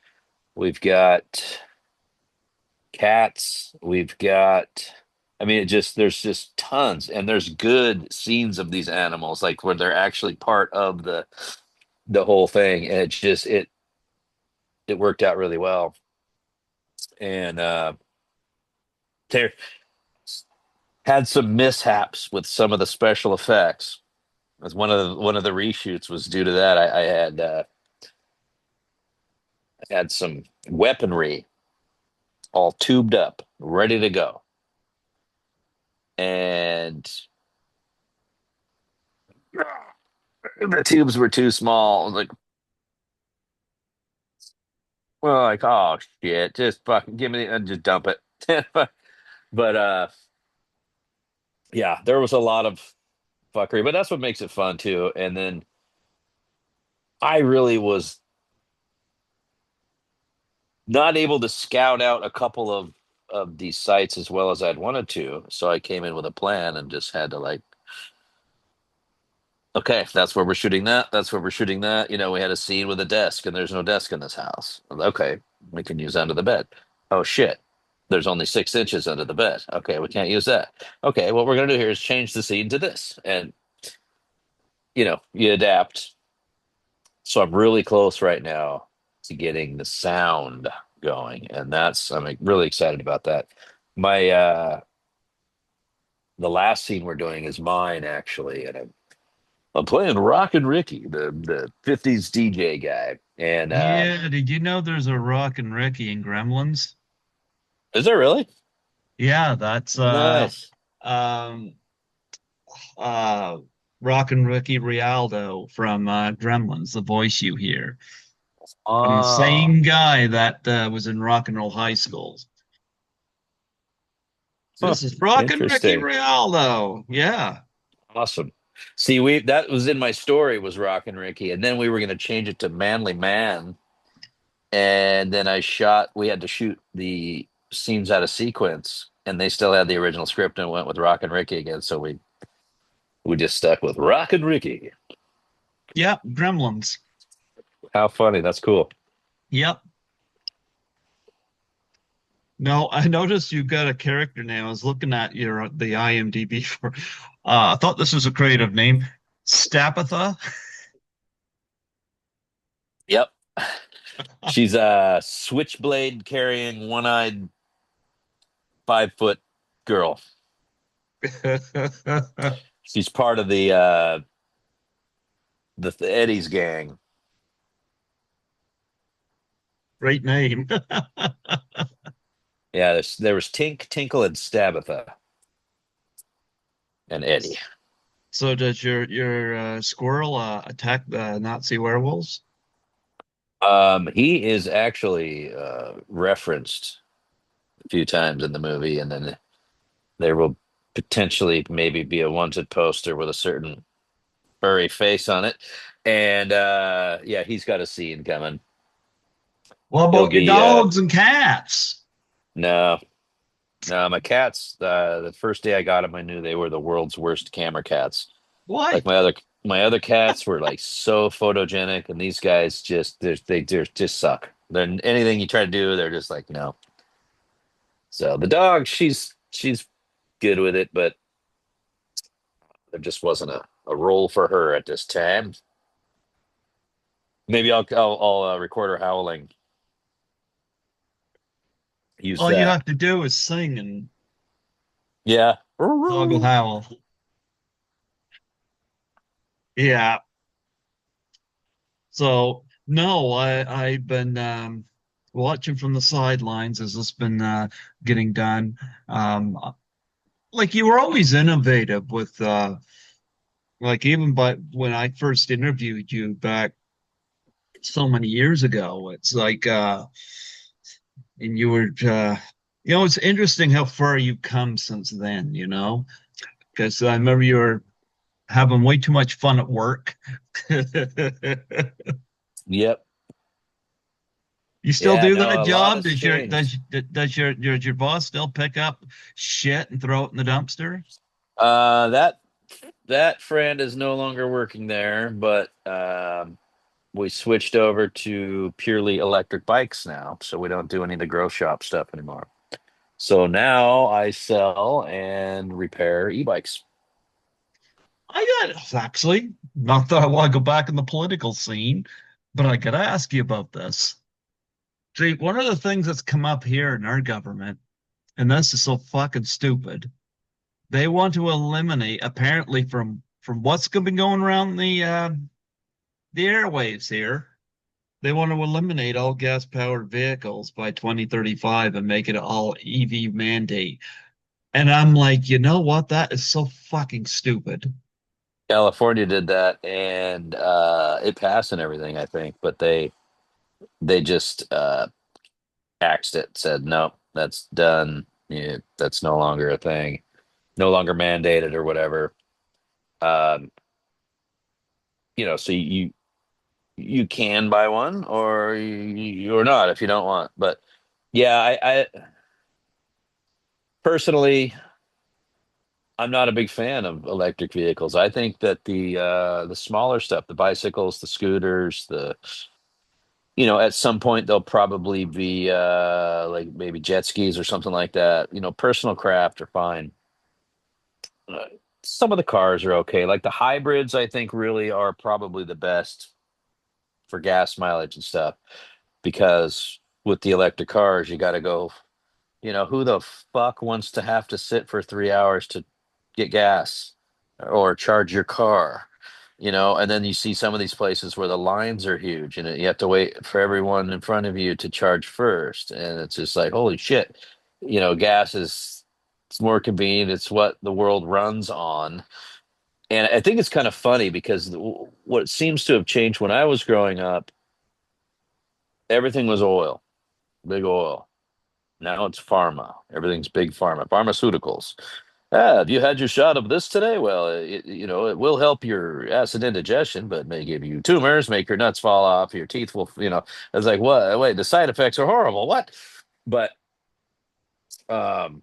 We've got cats. We've got. I mean, there's just tons, and there's good scenes of these animals, like where they're actually part of the whole thing, and it worked out really well. And there had some mishaps with some of the special effects. As one of the reshoots was due to that. I had some weaponry all tubed up, ready to go, and the tubes were too small. I was like, well, like, oh shit, just fucking give me and just dump it. But yeah, there was a lot of fuckery, but that's what makes it fun too. And then I really was not able to scout out a couple of these sites as well as I'd wanted to, so I came in with a plan and just had to like, okay, that's where we're shooting that. That's where we're shooting that. We had a scene with a desk, and there's no desk in this house. Okay, we can use under the bed. Oh shit, there's only 6 inches under the bed. Okay, we can't use that. Okay, what we're gonna do here is change the scene to this, and you adapt. So I'm really close right now to getting the sound going, and I'm like, really excited about that. My The last scene we're doing is mine actually, and I'm playing Rockin' Ricky, the '50s DJ guy. And Yeah, did you know there's a Rock and Ricky in Gremlins? is there really? Yeah, that's Nice. um uh Rock and Ricky Rialdo from Gremlins, the voice you hear. From the Ah, same guy that was in Rock and Roll High School. huh, This is Rock and Ricky interesting. Rialdo. Yeah. Awesome. See, we that was in my story was Rockin' Ricky, and then we were going to change it to Manly Man, and then we had to shoot the scenes out of sequence, and they still had the original script and went with Rockin' Ricky again, so we just stuck with Rockin' Ricky. Yep, Gremlins. How funny. That's cool. Yep. No, I noticed you got a character name. I was looking at the IMDb for I thought this was a creative name. Stapatha. Yep. She's a switchblade carrying one-eyed 5 foot girl. She's part of the Eddie's gang. Great name. Yeah, there was Tink, Tinkle, and Stabitha, and Eddie. So does your squirrel attack the Nazi werewolves? He is actually referenced a few times in the movie, and then there will potentially maybe be a wanted poster with a certain furry face on it. And yeah, he's got a scene coming. What He'll about your be dogs and cats? no, no, my cats. The first day I got them, I knew they were the world's worst camera cats. Why? Like my other cats were like so photogenic, and these guys they just suck. Then anything you try to do, they're just like no. So the dog, she's good with it, but there just wasn't a role for her at this time. Maybe I'll record her howling. Use All you that. have to do is sing and Yeah. dog will howl. Yeah. So no, I've been watching from the sidelines as it's been getting done. Um, like you were always innovative with like even by when I first interviewed you back so many years ago, it's like and you were it's interesting how far you've come since then, because I remember you were having way too much fun at work. Yep. You still Yeah, do no, that a lot job? has changed. Does your boss still pick up shit and throw it in the dumpster? That friend is no longer working there, but we switched over to purely electric bikes now, so we don't do any of the grow shop stuff anymore. So now I sell and repair e-bikes. I got actually not that I want to go back in the political scene, but I gotta ask you about this. See, one of the things that's come up here in our government, and this is so fucking stupid, they want to eliminate, apparently from what's been going around the airwaves here. They want to eliminate all gas-powered vehicles by 2035 and make it all EV mandate. And I'm like, you know what? That is so fucking stupid. California did that, and it passed and everything, I think, but they just axed it, said no, that's done. Yeah, that's no longer a thing, no longer mandated or whatever. Um, so you can buy one or not if you don't want. But yeah, I personally, I'm not a big fan of electric vehicles. I think that the smaller stuff, the bicycles, the scooters, at some point they'll probably be like maybe jet skis or something like that. Personal craft are fine. Uh, some of the cars are okay. Like the hybrids, I think really are probably the best for gas mileage and stuff because with the electric cars, you got to go. Who the fuck wants to have to sit for 3 hours to get gas or charge your car? And then you see some of these places where the lines are huge and you have to wait for everyone in front of you to charge first. And it's just like, holy shit. Gas it's more convenient. It's what the world runs on. And I think it's kind of funny because what seems to have changed when I was growing up, everything was oil, big oil. Now it's pharma. Everything's big pharma, pharmaceuticals. Have you had your shot of this today? Well, it will help your acid indigestion, but may give you tumors, make your nuts fall off, your teeth will. It's like, what? Wait, the side effects are horrible. What? But um,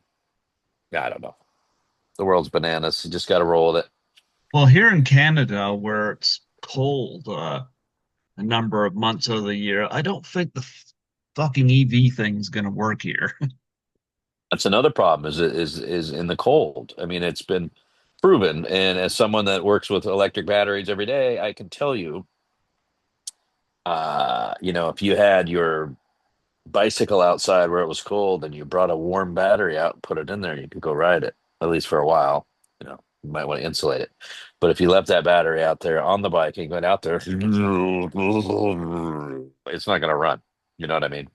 I don't know. The world's bananas. You just got to roll with it. Well, here in Canada, where it's cold a number of months of the year, I don't think the fucking EV thing's gonna work here. That's another problem. Is in the cold. I mean, it's been proven, and as someone that works with electric batteries every day, I can tell you, if you had your bicycle outside where it was cold and you brought a warm battery out and put it in there, you could go ride it, at least for a while. You might want to insulate it. But if you left that battery out there on the bike and went out there, it's not going to run. You know what I mean?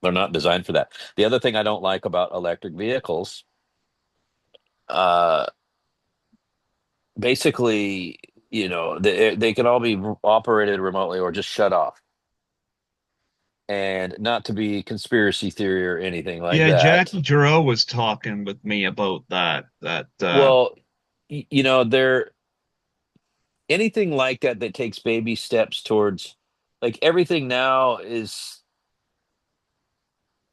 They're not designed for that. The other thing I don't like about electric vehicles, uh, basically, they can all be operated remotely or just shut off. And not to be conspiracy theory or anything like Yeah, that. Jackie Giroux was talking with me about that. Well, they're anything like that that takes baby steps towards like everything now is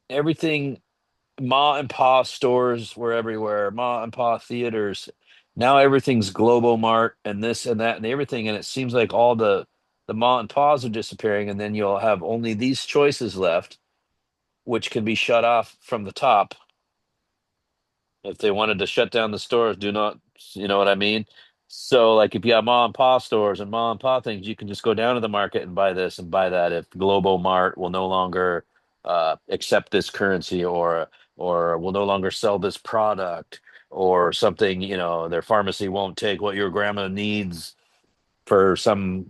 everything ma and pa stores were everywhere, ma and pa theaters. Now everything's Globo Mart and this and that and everything, and it seems like all the ma and pa's are disappearing, and then you'll have only these choices left, which can be shut off from the top. If they wanted to shut down the stores, do not, you know what I mean? So, like, if you have mom and pop stores and mom and pop things, you can just go down to the market and buy this and buy that. If Globo Mart will no longer accept this currency, or will no longer sell this product, or something, their pharmacy won't take what your grandma needs for some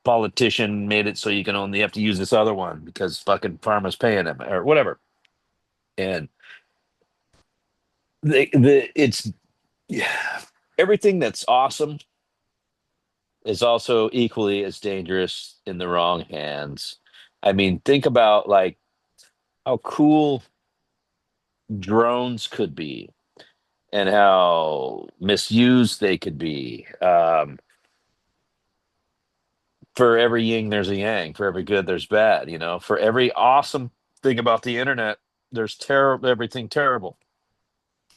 politician made it so you can only have to use this other one because fucking pharma's paying them or whatever. And it's yeah, everything that's awesome is also equally as dangerous in the wrong hands. I mean, think about like how cool drones could be and how misused they could be. For every yin, there's a yang. For every good, there's bad. For every awesome thing about the internet, there's everything terrible.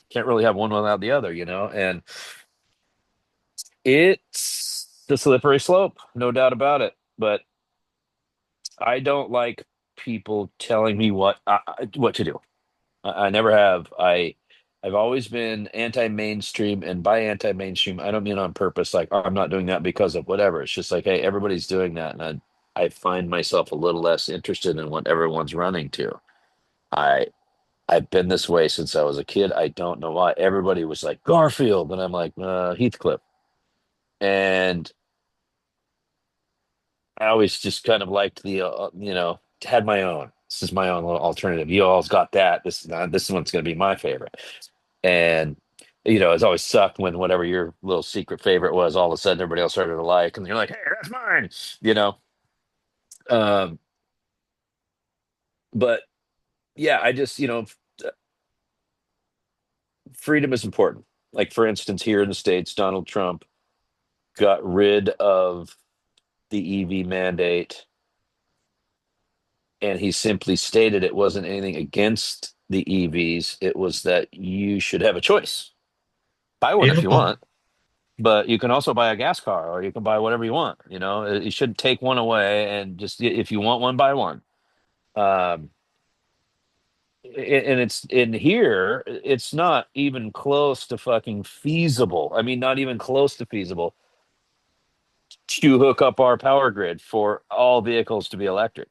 Can't really have one without the other. And it's the slippery slope, no doubt about it. But I don't like people telling me what to do. I never have. I've always been anti-mainstream, and by anti-mainstream, I don't mean on purpose. Like, oh, I'm not doing that because of whatever. It's just like, hey, everybody's doing that, and I find myself a little less interested in what everyone's running to. I I've been this way since I was a kid. I don't know why. Everybody was like Garfield, and I'm like Heathcliff, and I always just kind of liked had my own. This is my own little alternative. You all's got that. This one's going to be my favorite. And it's always sucked when whatever your little secret favorite was, all of a sudden everybody else started to like, and you're like, hey, that's mine. You know. Um, but yeah, I just freedom is important. Like for instance, here in the States, Donald Trump got rid of the EV mandate, and he simply stated it wasn't anything against the EVs. It was that you should have a choice. Buy one if Yeah. you want, but you can also buy a gas car, or you can buy whatever you want. You shouldn't take one away, and just if you want one, buy one. Um, and it's in here, it's not even close to fucking feasible. I mean, not even close to feasible to hook up our power grid for all vehicles to be electric.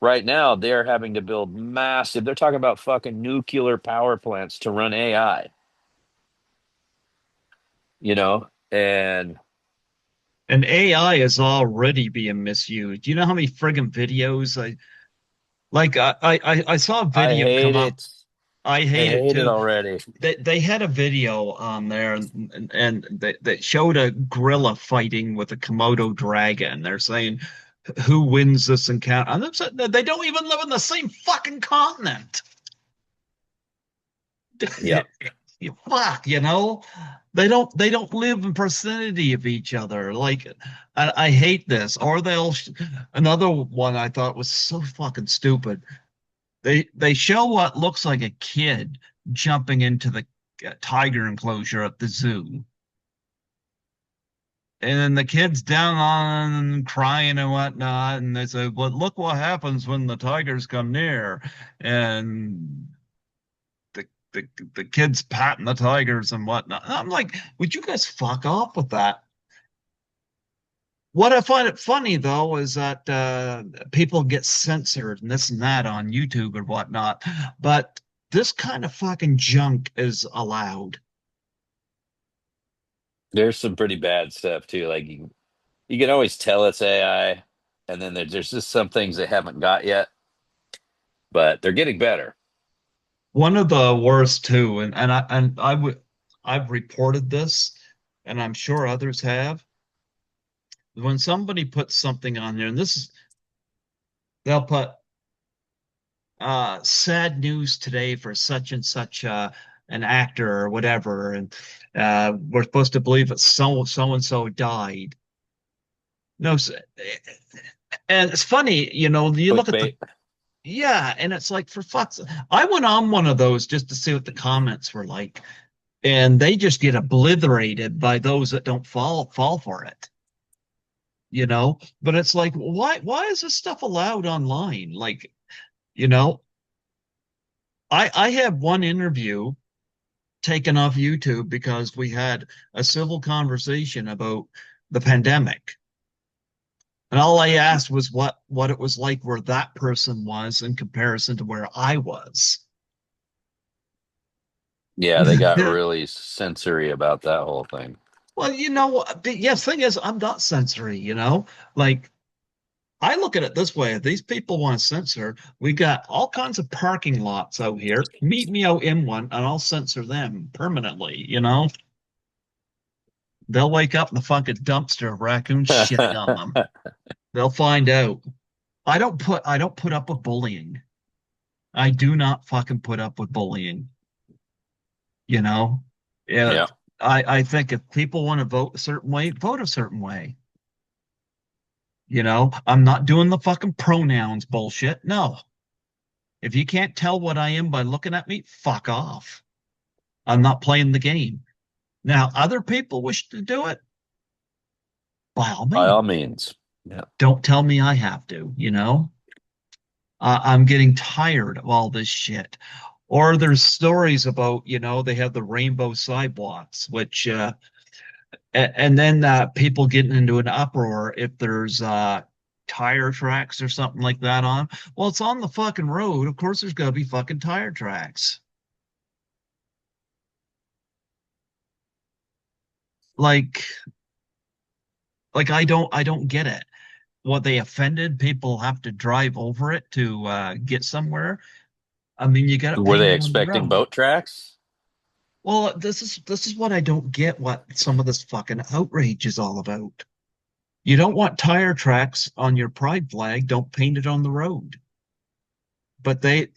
Right now, they're having to build massive, they're talking about fucking nuclear power plants to run AI, and And AI is already being misused. You know how many friggin' videos I saw a I video come hate up. it. I I hate it hate it too. already. They had a video on there and they showed a gorilla fighting with a Komodo dragon. They're saying who wins this encounter? And they don't even live in the same fucking continent. Yep. Fuck, they don't live in vicinity of each other. Like I hate this. Or another one I thought was so fucking stupid. They show what looks like a kid jumping into the tiger enclosure at the zoo. And then the kid's down on crying and whatnot, and they say, "But look what happens when the tigers come near." And the kids patting the tigers and whatnot. I'm like, would you guys fuck off with that? What I find it funny though is that people get censored and this and that on YouTube and whatnot, but this kind of fucking junk is allowed. There's some pretty bad stuff too. Like you can always tell it's AI, and then there's just some things they haven't got yet, but they're getting better. One of the worst too, I've reported this, and I'm sure others have. When somebody puts something on there, and they'll put sad news today for such and such an actor or whatever, and we're supposed to believe that so and so died. No, and it's funny, you look at the Clickbait. yeah, and it's like for fuck's. I went on one of those just to see what the comments were like, and they just get obliterated by those that don't fall for it. But it's like, why is this stuff allowed online? Like, you know, I have one interview taken off YouTube because we had a civil conversation about the pandemic. And all I asked was what it was like where that person was in comparison to where I was. Yeah, they got really sensory about that whole thing. Well, yes, thing is, I'm not sensory. Like I look at it this way. If these people want to censor, we got all kinds of parking lots out here. Meet me out in one and I'll censor them permanently. They'll wake up in the fucking dumpster of raccoons shitting on them. They'll find out. I don't put up with bullying. I do not fucking put up with bullying, you know? Yeah, Yeah. I think if people want to vote a certain way, vote a certain way. I'm not doing the fucking pronouns bullshit. No. If you can't tell what I am by looking at me, fuck off. I'm not playing the game. Now, other people wish to do it, by all By means. all means. Yeah. Don't tell me I have to. I'm getting tired of all this shit. Or there's stories about, they have the rainbow sidewalks, which, and then people getting into an uproar if there's tire tracks or something like that on. Well, it's on the fucking road. Of course, there's got to be fucking tire tracks. Like, like I don't get it. What they offended, people have to drive over it to get somewhere. I mean, you got it Were they painted on the expecting road. boat tracks? Well, this is what I don't get. What some of this fucking outrage is all about. You don't want tire tracks on your pride flag. Don't paint it on the road. But they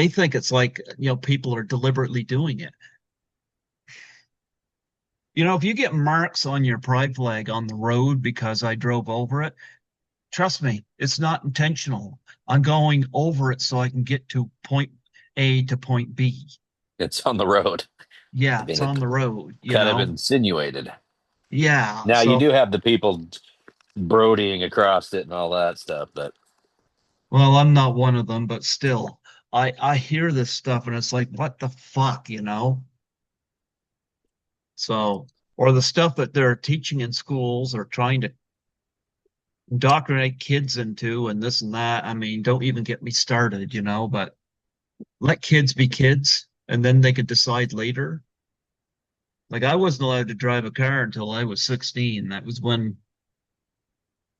think it's like people are deliberately doing it. If you get marks on your pride flag on the road because I drove over it, trust me, it's not intentional. I'm going over it so I can get to point A to point B. It's on the road. I Yeah, it's mean, on it the road, you kind of know? insinuated. Yeah. Now you So, do have the people brodying across it and all that stuff, but well, I'm not one of them, but still, I hear this stuff and it's like, what the fuck? So, or the stuff that they're teaching in schools or trying to indoctrinate kids into and this and that. I mean, don't even get me started, but let kids be kids and then they could decide later. Like I wasn't allowed to drive a car until I was 16. That was when,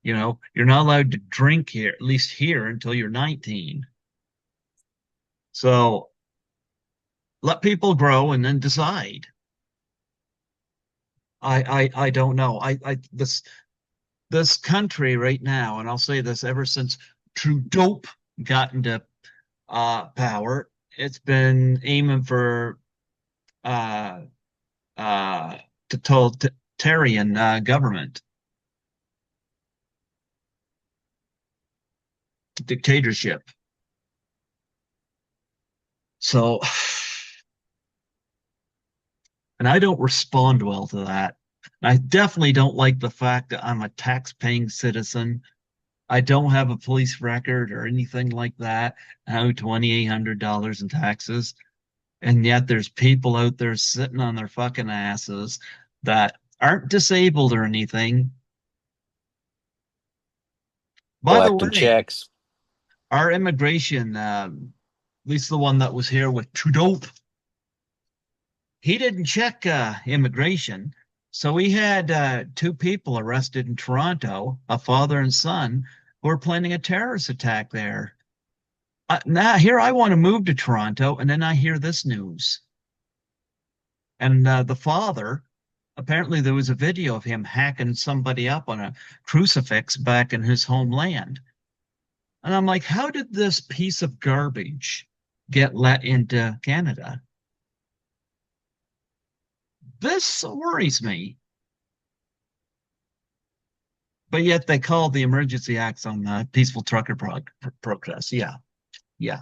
you're not allowed to drink here, at least here, until you're 19. So let people grow and then decide. I don't know. This country right now, and I'll say this ever since Trudeau got into power, it's been aiming for uh uh totalitarian government, dictatorship. So, and I don't respond well to that. I definitely don't like the fact that I'm a tax-paying citizen. I don't have a police record or anything like that. I owe $2,800 in taxes. And yet there's people out there sitting on their fucking asses that aren't disabled or anything. By the collecting way, checks. our immigration, at least the one that was here with Trudeau, he didn't check immigration. So we had two people arrested in Toronto, a father and son, who were planning a terrorist attack there. Now, here I want to move to Toronto, and then I hear this news. And the father, apparently there was a video of him hacking somebody up on a crucifix back in his homeland. And I'm like, how did this piece of garbage get let into Canada? This worries me. But yet they call the emergency acts on the peaceful trucker protest. Yeah, yeah.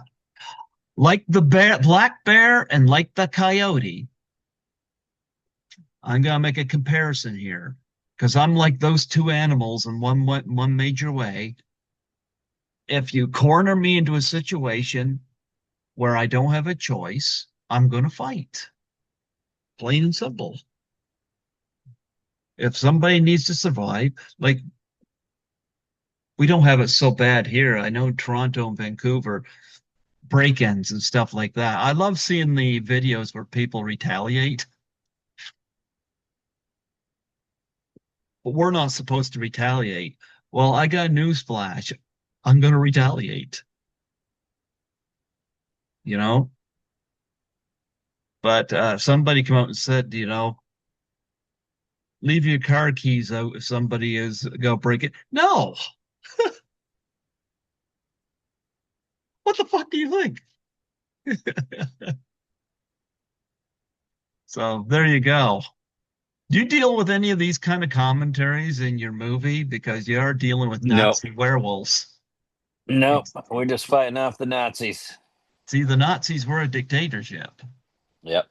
Like the black bear and like the coyote, I'm gonna make a comparison here because I'm like those two animals in one major way. If you corner me into a situation where I don't have a choice, I'm gonna fight. Plain and simple. If somebody needs to survive, like we don't have it so bad here. I know Toronto and Vancouver break-ins and stuff like that. I love seeing the videos where people retaliate, but we're not supposed to retaliate. Well, I got news flash. I'm going to retaliate, you know? But somebody come out and said, leave your car keys out if somebody is going to break it. No, what the fuck do you think? So there you go. Do you deal with any of these kind of commentaries in your movie? Because you are dealing with Nope. Nazi werewolves. Nope. We're just fighting off the Nazis. See, the Nazis were a dictatorship. Yep.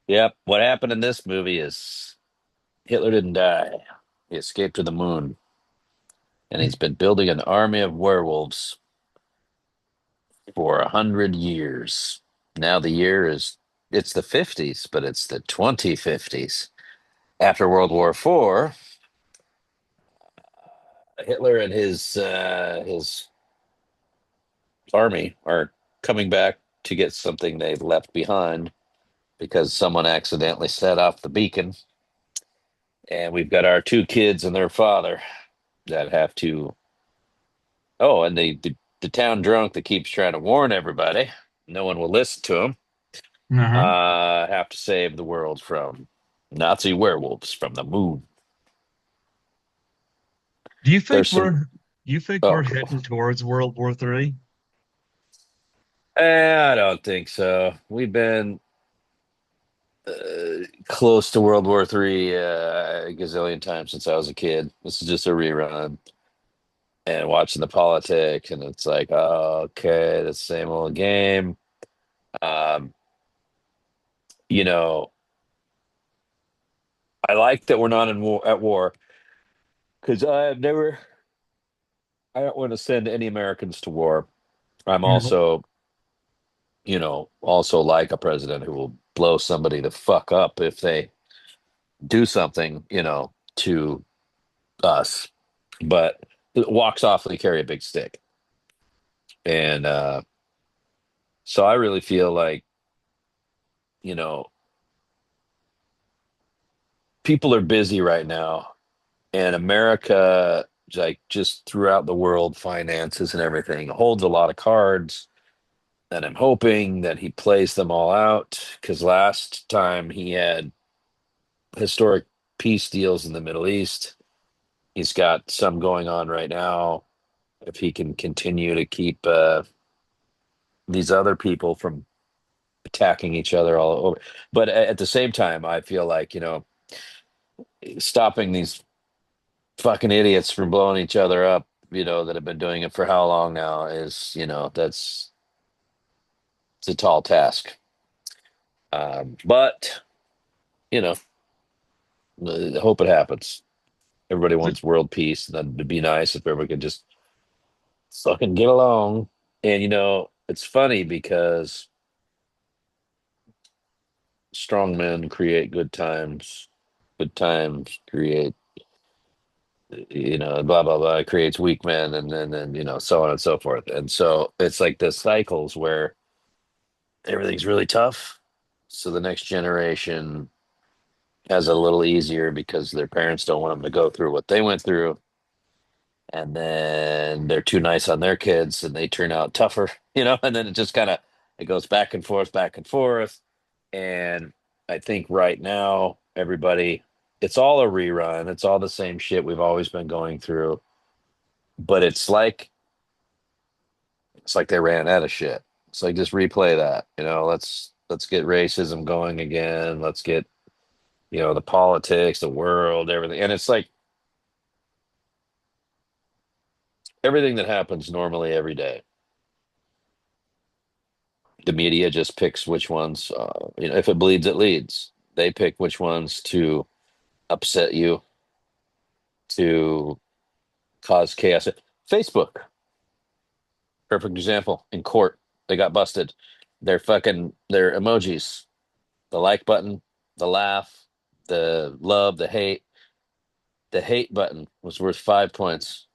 Yep. What happened in this movie is Hitler didn't die. He escaped to the moon, and he's been building an army of werewolves for 100 years. Now the year is it's the 50s, but it's the 2050s. After World War IV, Hitler and his army are coming back to get something they left behind because someone accidentally set off the beacon. And we've got our two kids and their father that have to. Oh, and the town drunk that keeps trying to warn everybody. No one will listen to him. Uh-huh. Have to save the world from Nazi werewolves from the moon. Do you think There's some. we're Oh, heading towards World War III? I don't think so. We've been close to World War III a gazillion times since I was a kid. This is just a rerun and watching the politics, and it's like, oh, okay, the same old game. Um, you know, I like that we're not in war at war because I don't want to send any Americans to war. I'm No. also, also like a president who will blow somebody the fuck up if they do something, to us, but walks awfully carry a big stick. And so I really feel like, you know, people are busy right now, and America, like just throughout the world, finances and everything, holds a lot of cards. And I'm hoping that he plays them all out because last time he had historic peace deals in the Middle East. He's got some going on right now. If he can continue to keep these other people from attacking each other all over. But at the same time, I feel like, stopping these fucking idiots from blowing each other up, that have been doing it for how long now is, it's a tall task. But, you know, I hope it happens. Everybody wants world peace, and that'd be nice if everybody could just fucking get along. And, it's funny because strong men create good times create blah blah blah, creates weak men, and then so on and so forth. And so it's like the cycles where everything's really tough, so the next generation has it a little easier because their parents don't want them to go through what they went through, and then they're too nice on their kids and they turn out tougher, and then it just kind of it goes back and forth. And I think right now everybody, it's all a rerun, it's all the same shit we've always been going through, but it's like they ran out of shit. It's like just replay that, let's get racism going again. Let's get, the politics, the world, everything. And it's like everything that happens normally every day. The media just picks which ones, if it bleeds, it leads. They pick which ones to upset you, to cause chaos. Facebook, perfect example. In court, they got busted. Their emojis. The like button, the laugh, the love, the hate. The hate button was worth 5 points,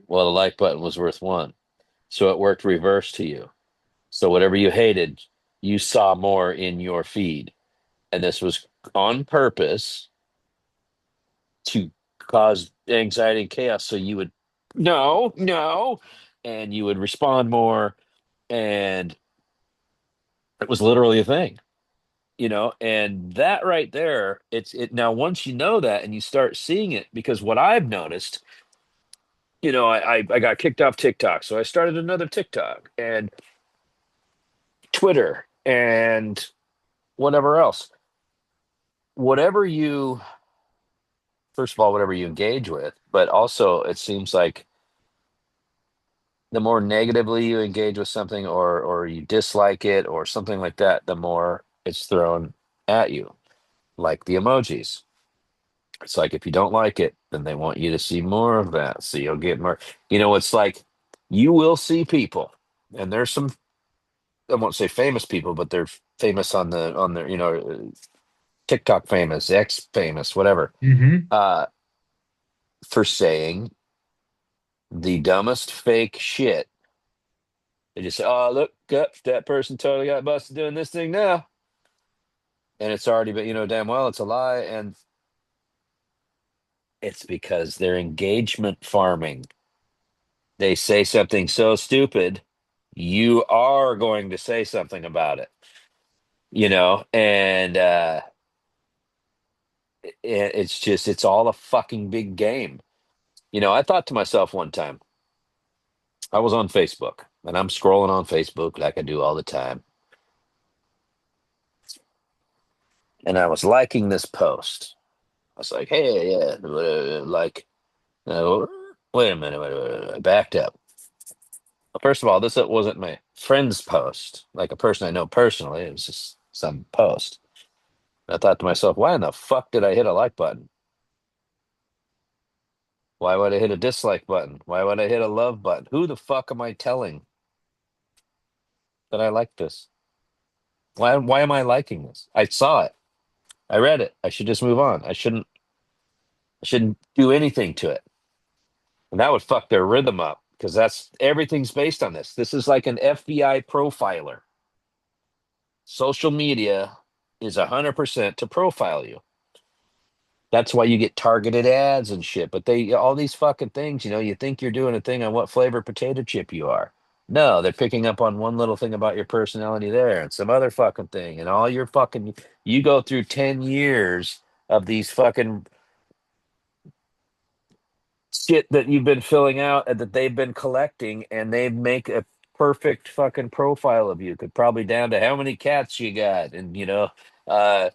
while the like button was worth one. So it worked reverse to you. So whatever you hated, you saw more in your feed. And this was on purpose to cause anxiety and chaos. So you would, no, no, and you would respond more. And it was literally a thing, and that right there, it now once you know that and you start seeing it, because what I've noticed, I got kicked off TikTok. So I started another TikTok and Twitter and whatever else. Whatever you, first of all, whatever you engage with, but also it seems like the more negatively you engage with something, or you dislike it or something like that, the more it's thrown at you, like the emojis. It's like if you don't like it, then they want you to see more of that. So you'll get more. It's like you will see people, and there's some, I won't say famous people, but they're famous on their, TikTok famous, X famous, whatever, Hmm. uh, for saying the dumbest fake shit. They just say, "Oh, look, that person totally got busted doing this thing now," and it's already, but damn well it's a lie, and it's because they're engagement farming. They say something so stupid, you are going to say something about it, and it's just, it's all a fucking big game. I thought to myself one time, I was on Facebook and I'm scrolling on Facebook like I do all the time. And I was liking this post. I was like, hey, yeah, like, uh, wait a minute, wait. I backed up. Well, first of all, this wasn't my friend's post, like a person I know personally. It was just some post. And I thought to myself, why in the fuck did I hit a like button? Why would I hit a dislike button? Why would I hit a love button? Who the fuck am I telling that I like this? Why am I liking this? I saw it. I read it. I should just move on. I shouldn't do anything to it. And that would fuck their rhythm up, because that's, everything's based on this. This is like an FBI profiler. Social media is 100% to profile you. That's why you get targeted ads and shit. But they, all these fucking things, you think you're doing a thing on what flavor potato chip you are. No, they're picking up on one little thing about your personality there and some other fucking thing. And all your fucking, you go through 10 years of these fucking shit that you've been filling out and that they've been collecting, and they make a perfect fucking profile of you, could probably down to how many cats you got. And, uh,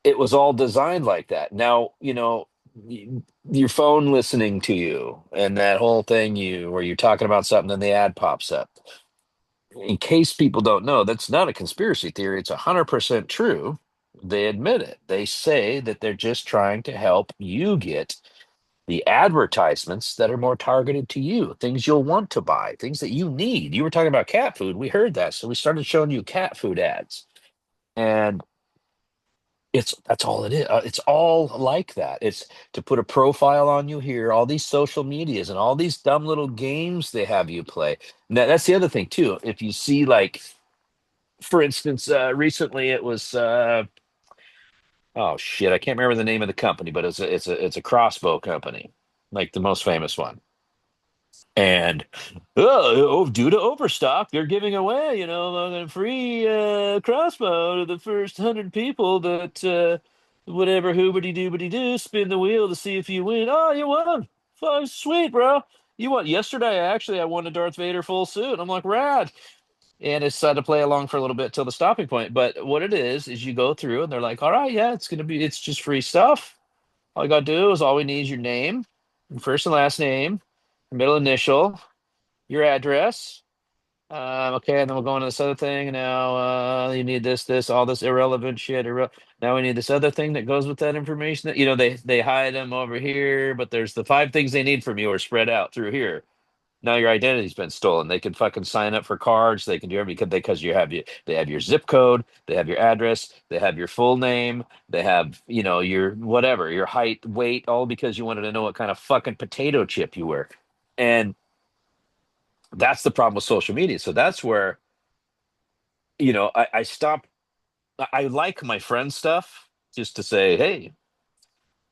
it was all designed like that. Now, your phone listening to you and that whole thing, where you're talking about something, then the ad pops up. In case people don't know, that's not a conspiracy theory. It's 100% true. They admit it. They say that they're just trying to help you get the advertisements that are more targeted to you, things you'll want to buy, things that you need. You were talking about cat food. We heard that. So we started showing you cat food ads. And that's all it is. It's all like that. It's to put a profile on you here, all these social medias and all these dumb little games they have you play. Now, that's the other thing too. If you see, like, for instance, recently it was, oh shit, I can't remember the name of the company, but it's a crossbow company, like the most famous one. And due to overstock, they're giving away, a free crossbow to the first 100 people that whatever hoobity doobity do, spin the wheel to see if you win. Oh, you won! Oh, sweet, bro. You won yesterday. I won a Darth Vader full suit. I'm like, rad. And I decided to play along for a little bit till the stopping point. But what it is you go through and they're like, all right, yeah, it's just free stuff. All you gotta do is, all we need is your name, your first and last name, your middle initial, your address. Okay, and then we'll go into this other thing. Now, you need all this irrelevant shit. Now we need this other thing that goes with that information. They hide them over here, but there's the five things they need from you are spread out through here. Now your identity's been stolen. They can fucking sign up for cards. They can do everything because they have your zip code, they have your address, they have your full name, they have, your whatever, your height, weight, all because you wanted to know what kind of fucking potato chip you were. And that's the problem with social media. So that's where, I stop. I like my friend stuff just to say, hey,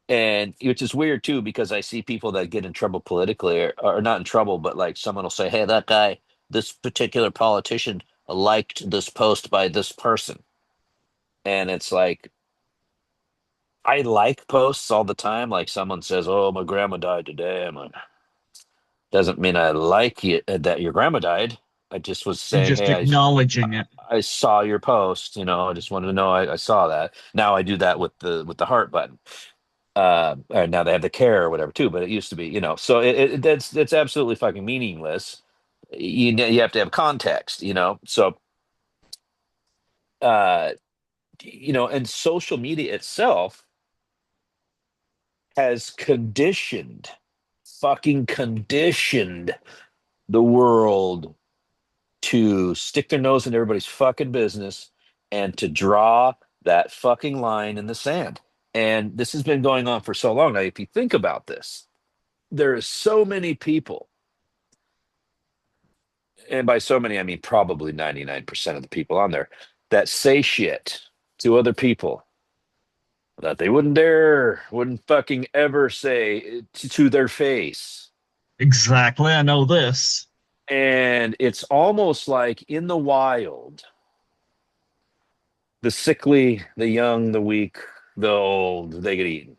and which is weird too, because I see people that get in trouble politically, or not in trouble, but like someone will say, hey, that guy, this particular politician liked this post by this person. And it's like, I like posts all the time. Like someone says, oh, my grandma died today. I'm like, doesn't mean I like you, that your grandma died. I just was You're saying, just hey, acknowledging it. I saw your post, I just wanted to know I saw that. Now I do that with the heart button. And now they have the care or whatever too, but it used to be, so that's absolutely fucking meaningless. You have to have context, so uh and social media itself has fucking conditioned the world to stick their nose in everybody's fucking business and to draw that fucking line in the sand. And this has been going on for so long. Now, if you think about this, there are so many people, and by so many, I mean probably 99% of the people on there, that say shit to other people that they wouldn't fucking ever say to their face. Exactly. I know this. And it's almost like in the wild, the sickly, the young, the weak, the old, they get eaten.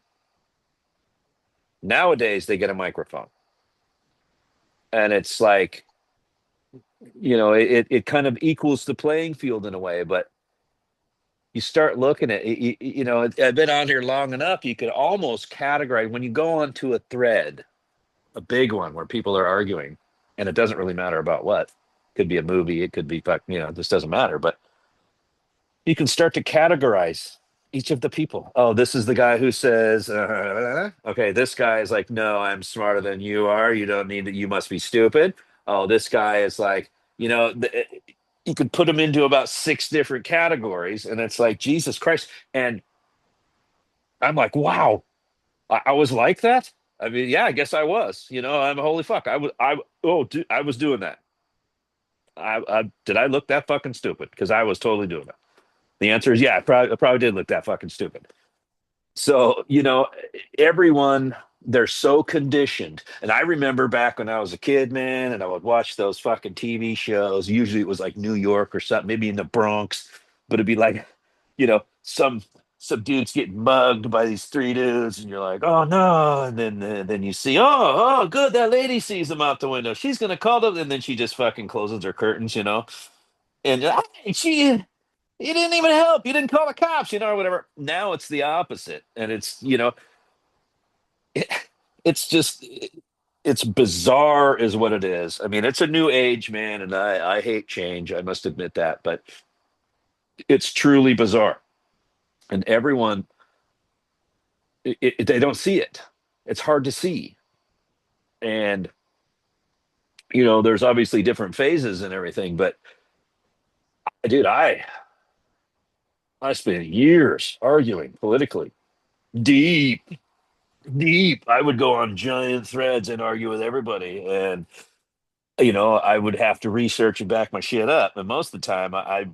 Nowadays, they get a microphone. And it's like, it kind of equals the playing field in a way, but you start looking at I've been on here long enough, you could almost categorize when you go onto a thread, a big one where people are arguing, and it doesn't really matter about what. It could be a movie, it could be this doesn't matter, but you can start to categorize each of the people. Oh, this is the guy who says, okay, this guy is like, no, I'm smarter than you are. You don't need to, you must be stupid. Oh, this guy is like, you could put him into about six different categories. And it's like, Jesus Christ. And I'm like, wow, I was like that. I mean, yeah, I guess I was. I'm holy fuck. I was doing that. Did I look that fucking stupid? Because I was totally doing that. The answer is yeah, I probably did look that fucking stupid. So, everyone, they're so conditioned. And I remember back when I was a kid, man, and I would watch those fucking TV shows. Usually it was like New York or something, maybe in the Bronx, but it'd be like, some dudes getting mugged by these three dudes, and you're like, oh no. And then you see, oh, good, that lady sees them out the window. She's gonna call them, and then she just fucking closes her curtains. And she you didn't even help. You didn't call the cops, or whatever. Now it's the opposite. And it, it's just, it's bizarre, is what it is. I mean, it's a new age, man. And I hate change. I must admit that. But it's truly bizarre. And everyone, they don't see it. It's hard to see. And, there's obviously different phases and everything. But dude, I spent years arguing politically, deep deep. I would go on giant threads and argue with everybody. And, I would have to research and back my shit up. And most of the time I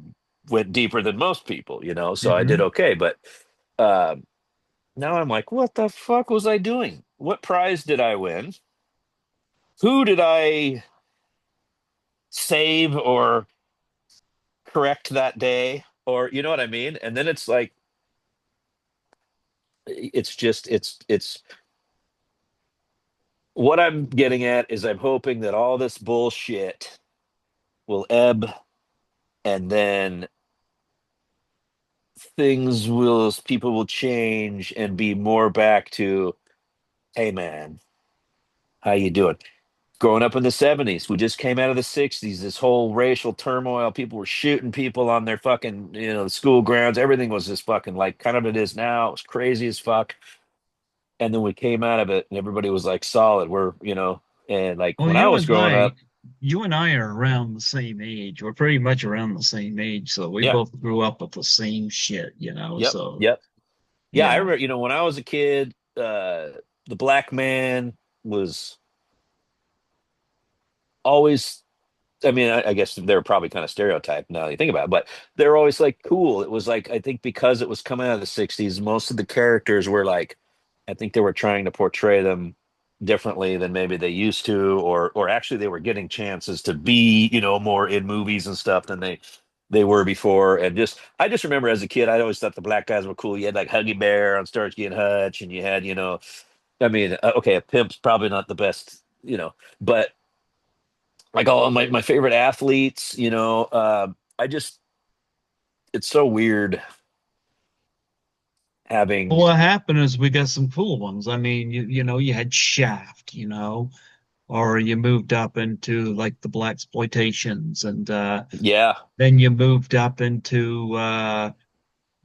went deeper than most people, so I did Hmm. okay. But um, now I'm like, what the fuck was I doing? What prize did I win? Who did I save or correct that day? Or, you know what I mean? And then it's like, it's just, it's what I'm getting at is I'm hoping that all this bullshit will ebb, and then people will change and be more back to, hey man, how you doing? Growing up in the 70s, we just came out of the 60s, this whole racial turmoil, people were shooting people on their fucking, school grounds. Everything was just fucking like kind of it is now. It was crazy as fuck. And then we came out of it and everybody was like solid. We're And like Well, when I was growing up, you and I are around the same age. We're pretty much around the same age, so we yeah, both grew up with the same shit, you know. yep, So yep. Yeah, I yeah. remember, when I was a kid, the black man was always, I mean, I guess they're probably kind of stereotyped now that you think about it, but they're always like cool. It was like, I think because it was coming out of the 60s, most of the characters were like, I think they were trying to portray them differently than maybe they used to, or actually they were getting chances to be, more in movies and stuff than they were before. And I just remember as a kid, I always thought the black guys were cool. You had like Huggy Bear on Starsky and Hutch, and you had, I mean, okay, a pimp's probably not the best, but like all my favorite athletes, I just it's so weird Well, having, what happened is we got some cool ones. I mean, you had Shaft, or you moved up into like the black exploitations, and yeah, then you moved up into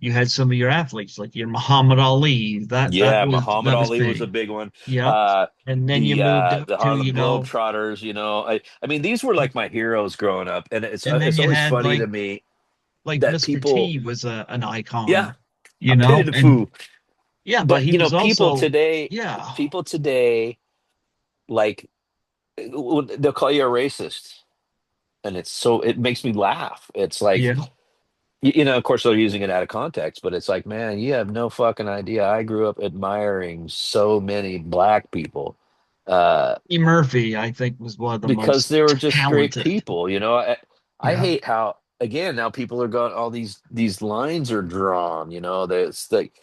you had some of your athletes like your Muhammad Ali. That yeah, was Muhammad that was Ali was a big. big one. Yep. Uh And then you the moved up the to, Harlem Globetrotters, I mean these were like my heroes growing up, and it's and then it's you always had funny to me like that Mr. people, T was an yeah, icon, a pity the and foo. yeah, but But he was also yeah. people today, like, they'll call you a racist, and it makes me laugh. It's like, Yeah. of course they're using it out of context, but it's like, man, you have no fucking idea. I grew up admiring so many black people, uh, E. Murphy, I think, was one of the because most they were just great talented. people. I Yeah. hate how, again, now people are going, all these lines are drawn. That's like,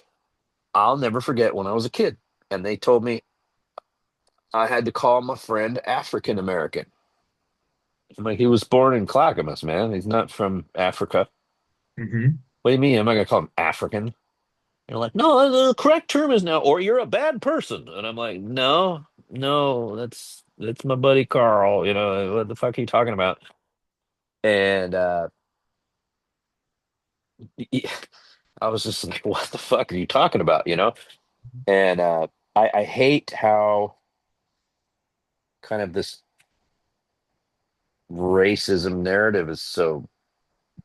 I'll never forget when I was a kid and they told me I had to call my friend African American. I'm like, he was born in Clackamas, man. He's not from Africa. Hmm. What do you mean? Am I gonna call him African? They're like, no, the correct term is now, or you're a bad person. And I'm like, no, no, that's my buddy Carl. What the fuck are you talking about? And I was just like, what the fuck are you talking about? And I hate how kind of this racism narrative is so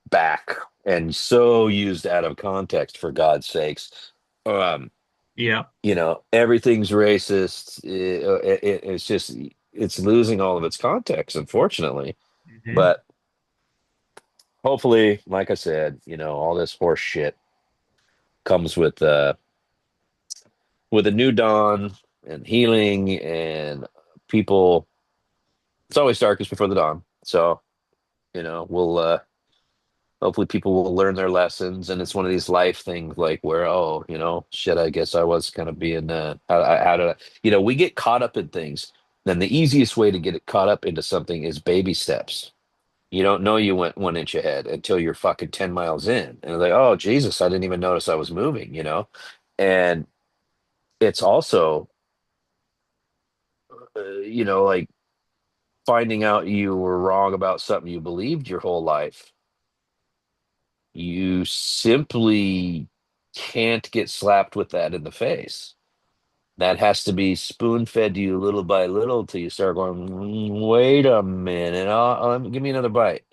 back and so used out of context, for God's sakes. Um, Yeah. Everything's racist. It's just, it's losing all of its context, unfortunately. Hmm. But hopefully, like I said, all this horse shit comes with a new dawn and healing, and people. It's always darkest before the dawn. So, we'll hopefully people will learn their lessons, and it's one of these life things, like where, oh, shit, I guess I was kind of being how did I, we get caught up in things. Then the easiest way to get it caught up into something is baby steps. You don't know you went 1 inch ahead until you're fucking 10 miles in. And it's like, oh, Jesus, I didn't even notice I was moving. And it's also, like finding out you were wrong about something you believed your whole life. You simply can't get slapped with that in the face. That has to be spoon fed to you little by little till you start going, wait a minute, give me another bite.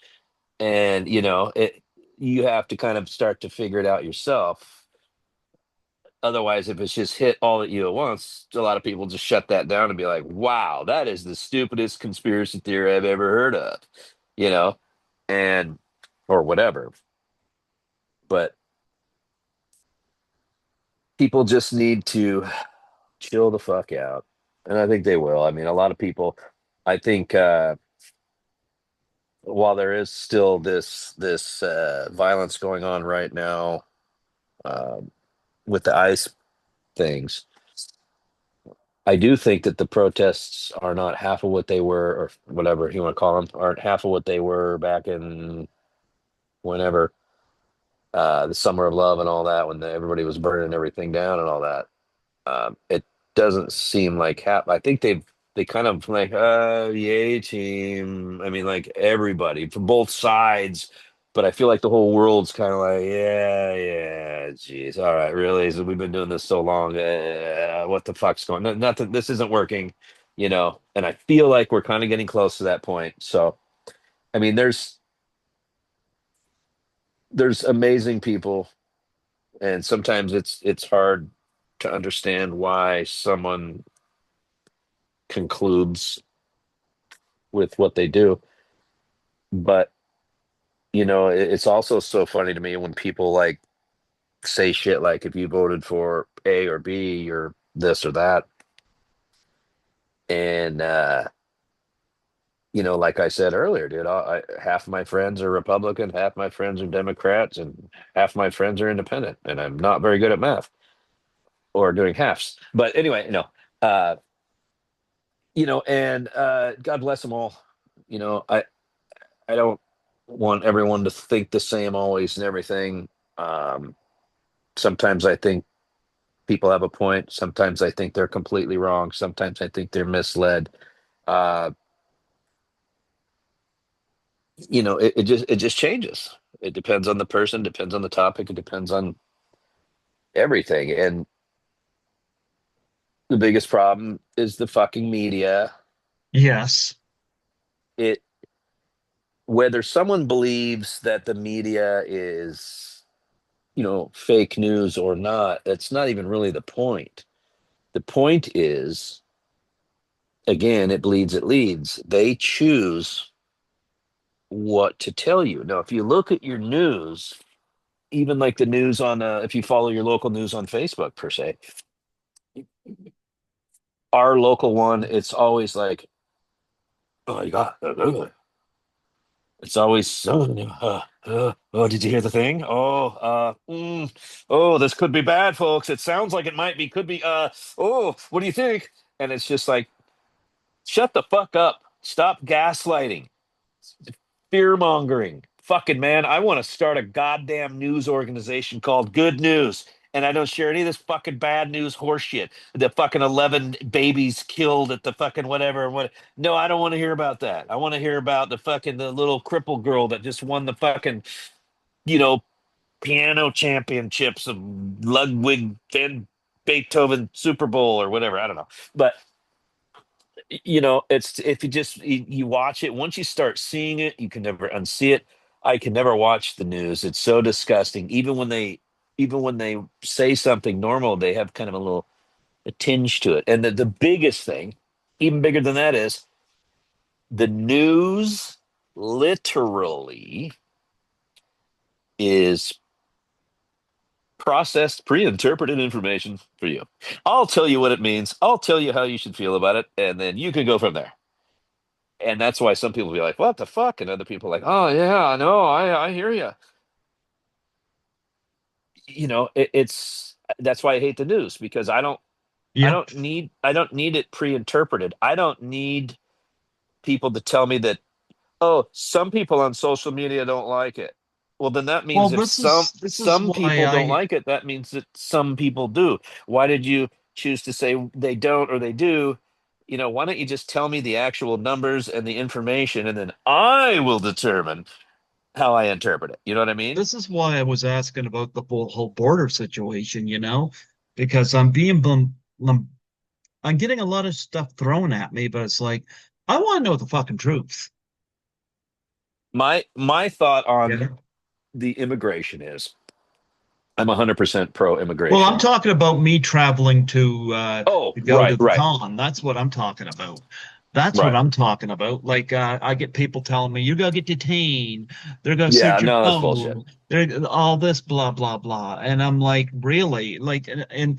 And, you have to kind of start to figure it out yourself. Otherwise, if it's just hit all at you at once, a lot of people just shut that down and be like, wow, that is the stupidest conspiracy theory I've ever heard of, you know, and, or whatever. But people just need to chill the fuck out. And I think they will. I mean, a lot of people, I think, while there is still this violence going on right now, um, with the ICE things, I do think that the protests are not half of what they were, or whatever you want to call them, aren't half of what they were back in whenever, the summer of love and all that, when everybody was burning everything down and all that. It doesn't seem like I think they kind of like, yay team. I mean, like everybody from both sides, but I feel like the whole world's kind of like, yeah, yeah, geez, all right, really? So we've been doing this so long. What the fuck's going? Nothing. This isn't working. and I feel like we're kind of getting close to that point. So, I mean, there's amazing people, and sometimes it's hard to understand why someone concludes with what they do. But, it's also so funny to me when people like say shit like if you voted for A or B, you're this or that. And like I said earlier, dude, half my friends are Republican, half my friends are Democrats, and half my friends are independent. And I'm not very good at math or doing halves. But anyway, uh, and God bless them all. I don't want everyone to think the same always and everything. Um, Sometimes I think people have a point. Sometimes I think they're completely wrong. Sometimes I think they're misled. Uh, it just changes. It depends on the person, depends on the topic, it depends on everything. And the biggest problem is the fucking media. Yes. It Whether someone believes that the media is, fake news or not, that's not even really the point. The point is, again, it bleeds, it leads. They choose what to tell you. Now, if you look at your news, even like the news on, if you follow your local news on Facebook per se, our local one, it's always like, oh, you got, it's always, oh, did you hear the thing? Oh, this could be bad, folks. It sounds like it might be, could be, oh, what do you think? And it's just like, shut the fuck up. Stop gaslighting, fear mongering. Fucking man, I want to start a goddamn news organization called Good News. And I don't share any of this fucking bad news horseshit. The fucking 11 babies killed at the fucking whatever. What? No, I don't want to hear about that. I want to hear about the little cripple girl that just won the fucking, you know, piano championships of Ludwig van Beethoven Super Bowl or whatever. I don't know. But it's if you watch it, once you start seeing it, you can never unsee it. I can never watch the news. It's so disgusting. Even when they say something normal, they have kind of a tinge to it. And the biggest thing, even bigger than that, is the news literally is processed, pre-interpreted information for you. I'll tell you what it means. I'll tell you how you should feel about it, and then you can go from there. And that's why some people be like, "What the fuck?" And other people are like, "Oh yeah, I know, I hear you." It's that's why I hate the news because Yep. I don't need it pre-interpreted. I don't need people to tell me that, oh, some people on social media don't like it. Well, then that Well, means if this some is this is some why people don't I like it, that means that some people do. Why did you choose to say they don't or they do? Why don't you just tell me the actual numbers and the information, and then I will determine how I interpret it. You know what I mean? this is why I was asking about the whole border situation, because I'm getting a lot of stuff thrown at me, but it's like I want to know the fucking truth. My thought on Yeah. the immigration is I'm 100% pro Well, I'm immigration. talking about me traveling Oh, to go right, to the right, con. That's what I'm talking about. That's what right. I'm talking about. Like I get people telling me you're gonna get detained. They're gonna Yeah, search your no, that's bullshit. phone. They're all this blah blah blah. And I'm like, really? Like and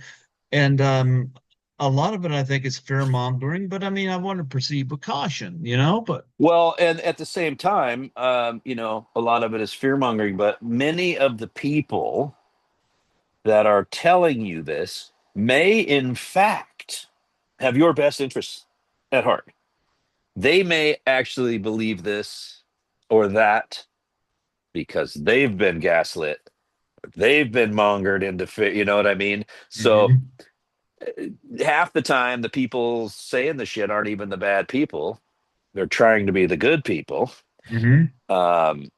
a lot of it I think is fear mongering, but I mean I want to proceed with caution. But Well, and at the same time, a lot of it is fear mongering, but many of the people that are telling you this may, in fact, have your best interests at heart. They may actually believe this or that because they've been gaslit, they've been mongered into fear. You know what I mean? So hmm half the time, the people saying the shit aren't even the bad people. They're trying to be the good people. hmm Um,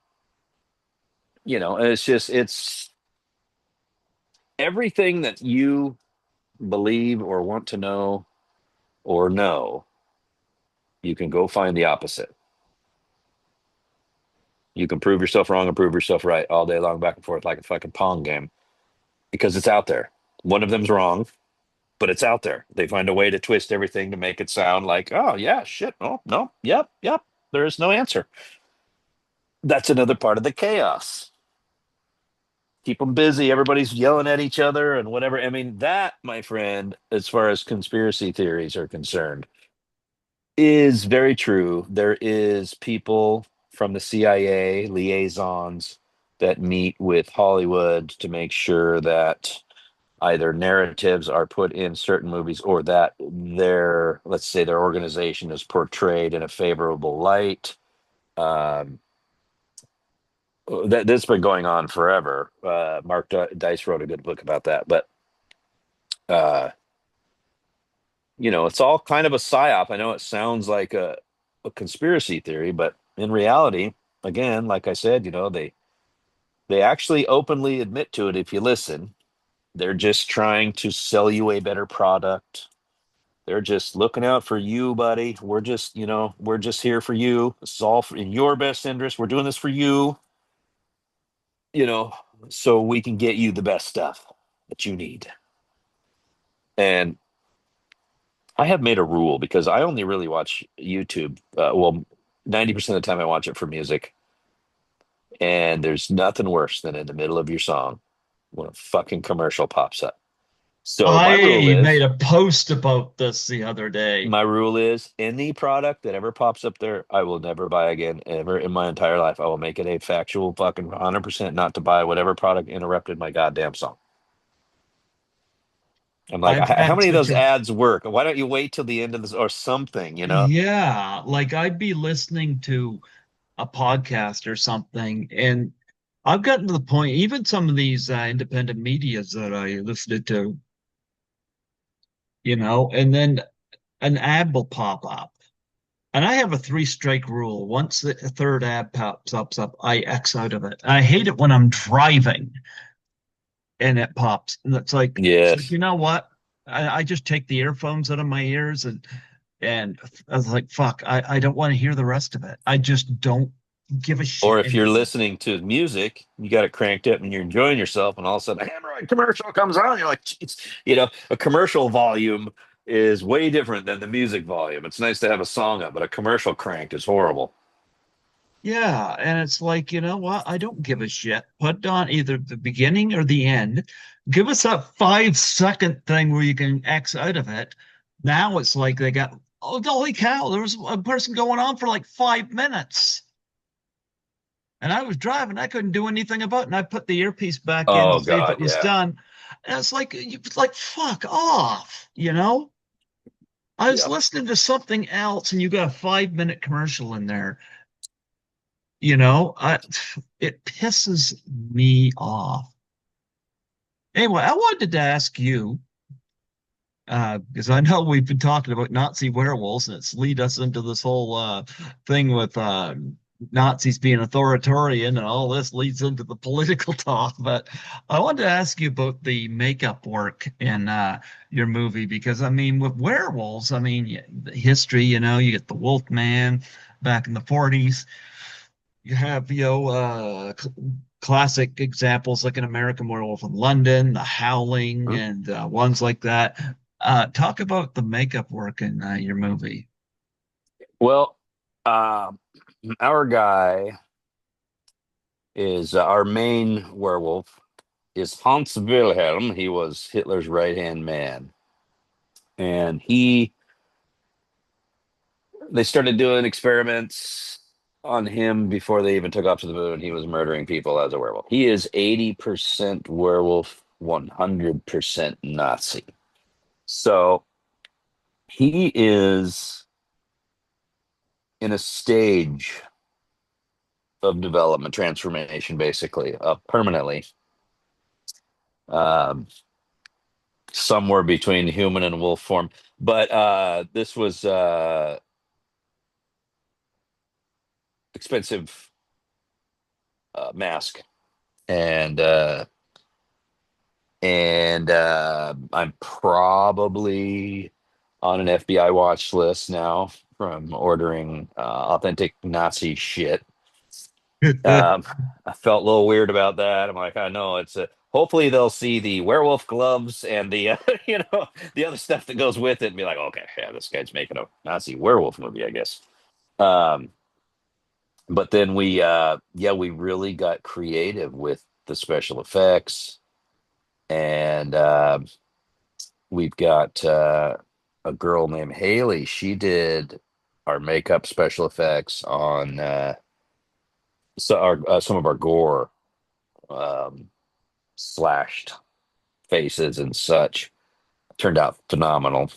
and it's everything that you believe or want to know or know. You can go find the opposite. You can prove yourself wrong and prove yourself right all day long, back and forth like a fucking Pong game, because it's out there. One of them's wrong, but it's out there. They find a way to twist everything to make it sound like, oh, yeah, shit. Oh, no, yep, yep. There is no answer. That's another part of the chaos. Keep them busy. Everybody's yelling at each other and whatever. I mean, that, my friend, as far as conspiracy theories are concerned, is very true. There is people from the CIA liaisons that meet with Hollywood to make sure that either narratives are put in certain movies or that their, let's say, their organization is portrayed in a favorable light. Um, that this has been going on forever. Mark Dice wrote a good book about that, but uh, it's all kind of a psyop. I know it sounds like a conspiracy theory, but in reality, again, like I said, they actually openly admit to it if you listen. They're just trying to sell you a better product. They're just looking out for you, buddy. We're just here for you. This is all in your best interest. We're doing this for you, you know, so we can get you the best stuff that you need. And I have made a rule because I only really watch YouTube. Well, 90% of the time I watch it for music. And there's nothing worse than in the middle of your song when a fucking commercial pops up. So I made a post about this the other day. my rule is any product that ever pops up there, I will never buy again ever in my entire life. I will make it a factual fucking 100% not to buy whatever product interrupted my goddamn song. I'm like, I've how had many of such those a ads work? Why don't you wait till the end of this or something, Yeah, like I'd be listening to a podcast or something, and I've gotten to the point, even some of these independent medias that I listened to, and then an ad will pop up. And I have a three strike rule. Once the third ad pops up, I X out of it. I hate it when I'm driving and it pops. And it's like, Yes. you know what? I just take the earphones out of my ears and I was like, fuck, I don't want to hear the rest of it. I just don't give a Or shit if you're anymore. listening to music, you got it cranked up and you're enjoying yourself, and all of a sudden a hemorrhoid commercial comes on. You're like, jeez. A commercial volume is way different than the music volume. It's nice to have a song up, but a commercial cranked is horrible. Yeah, and it's like, you know what? I don't give a shit. Put on either the beginning or the end. Give us that 5 second thing where you can X out of it. Now it's like they got, oh, holy cow, there was a person going on for like 5 minutes. And I was driving, I couldn't do anything about it. And I put the earpiece back in to Oh see if it God, was yeah, done. And it's like, like, fuck off, you know? I was yeah. listening to something else and you got a 5 minute commercial in there. It pisses me off. Anyway, I wanted to ask you, because I know we've been talking about Nazi werewolves, and it's lead us into this whole thing with Nazis being authoritarian, and all this leads into the political talk. But I wanted to ask you about the makeup work in your movie, because I mean, with werewolves, I mean, the history, you get the Wolf Man back in the 40s. You have, classic examples like an American Werewolf in London, The Howling, Hmm? and ones like that. Talk about the makeup work in your movie. Well, um, our guy is our main werewolf is Hans Wilhelm. He was Hitler's right hand man, and they started doing experiments on him before they even took off to the moon. He was murdering people as a werewolf. He is 80% werewolf, 100% Nazi. So he is in a stage of development, transformation, basically, permanently, um, somewhere between human and wolf form. But this was expensive mask, and I'm probably on an FBI watch list now from ordering authentic Nazi shit. Um, I felt a little weird about that. I'm like, I know it's a. Hopefully they'll see the werewolf gloves and the the other stuff that goes with it and be like, okay, yeah, this guy's making a Nazi werewolf movie, I guess. Um, but then we really got creative with the special effects, and we've got a girl named Haley. She did our makeup special effects on some of our gore, um, slashed faces and such. Turned out phenomenal.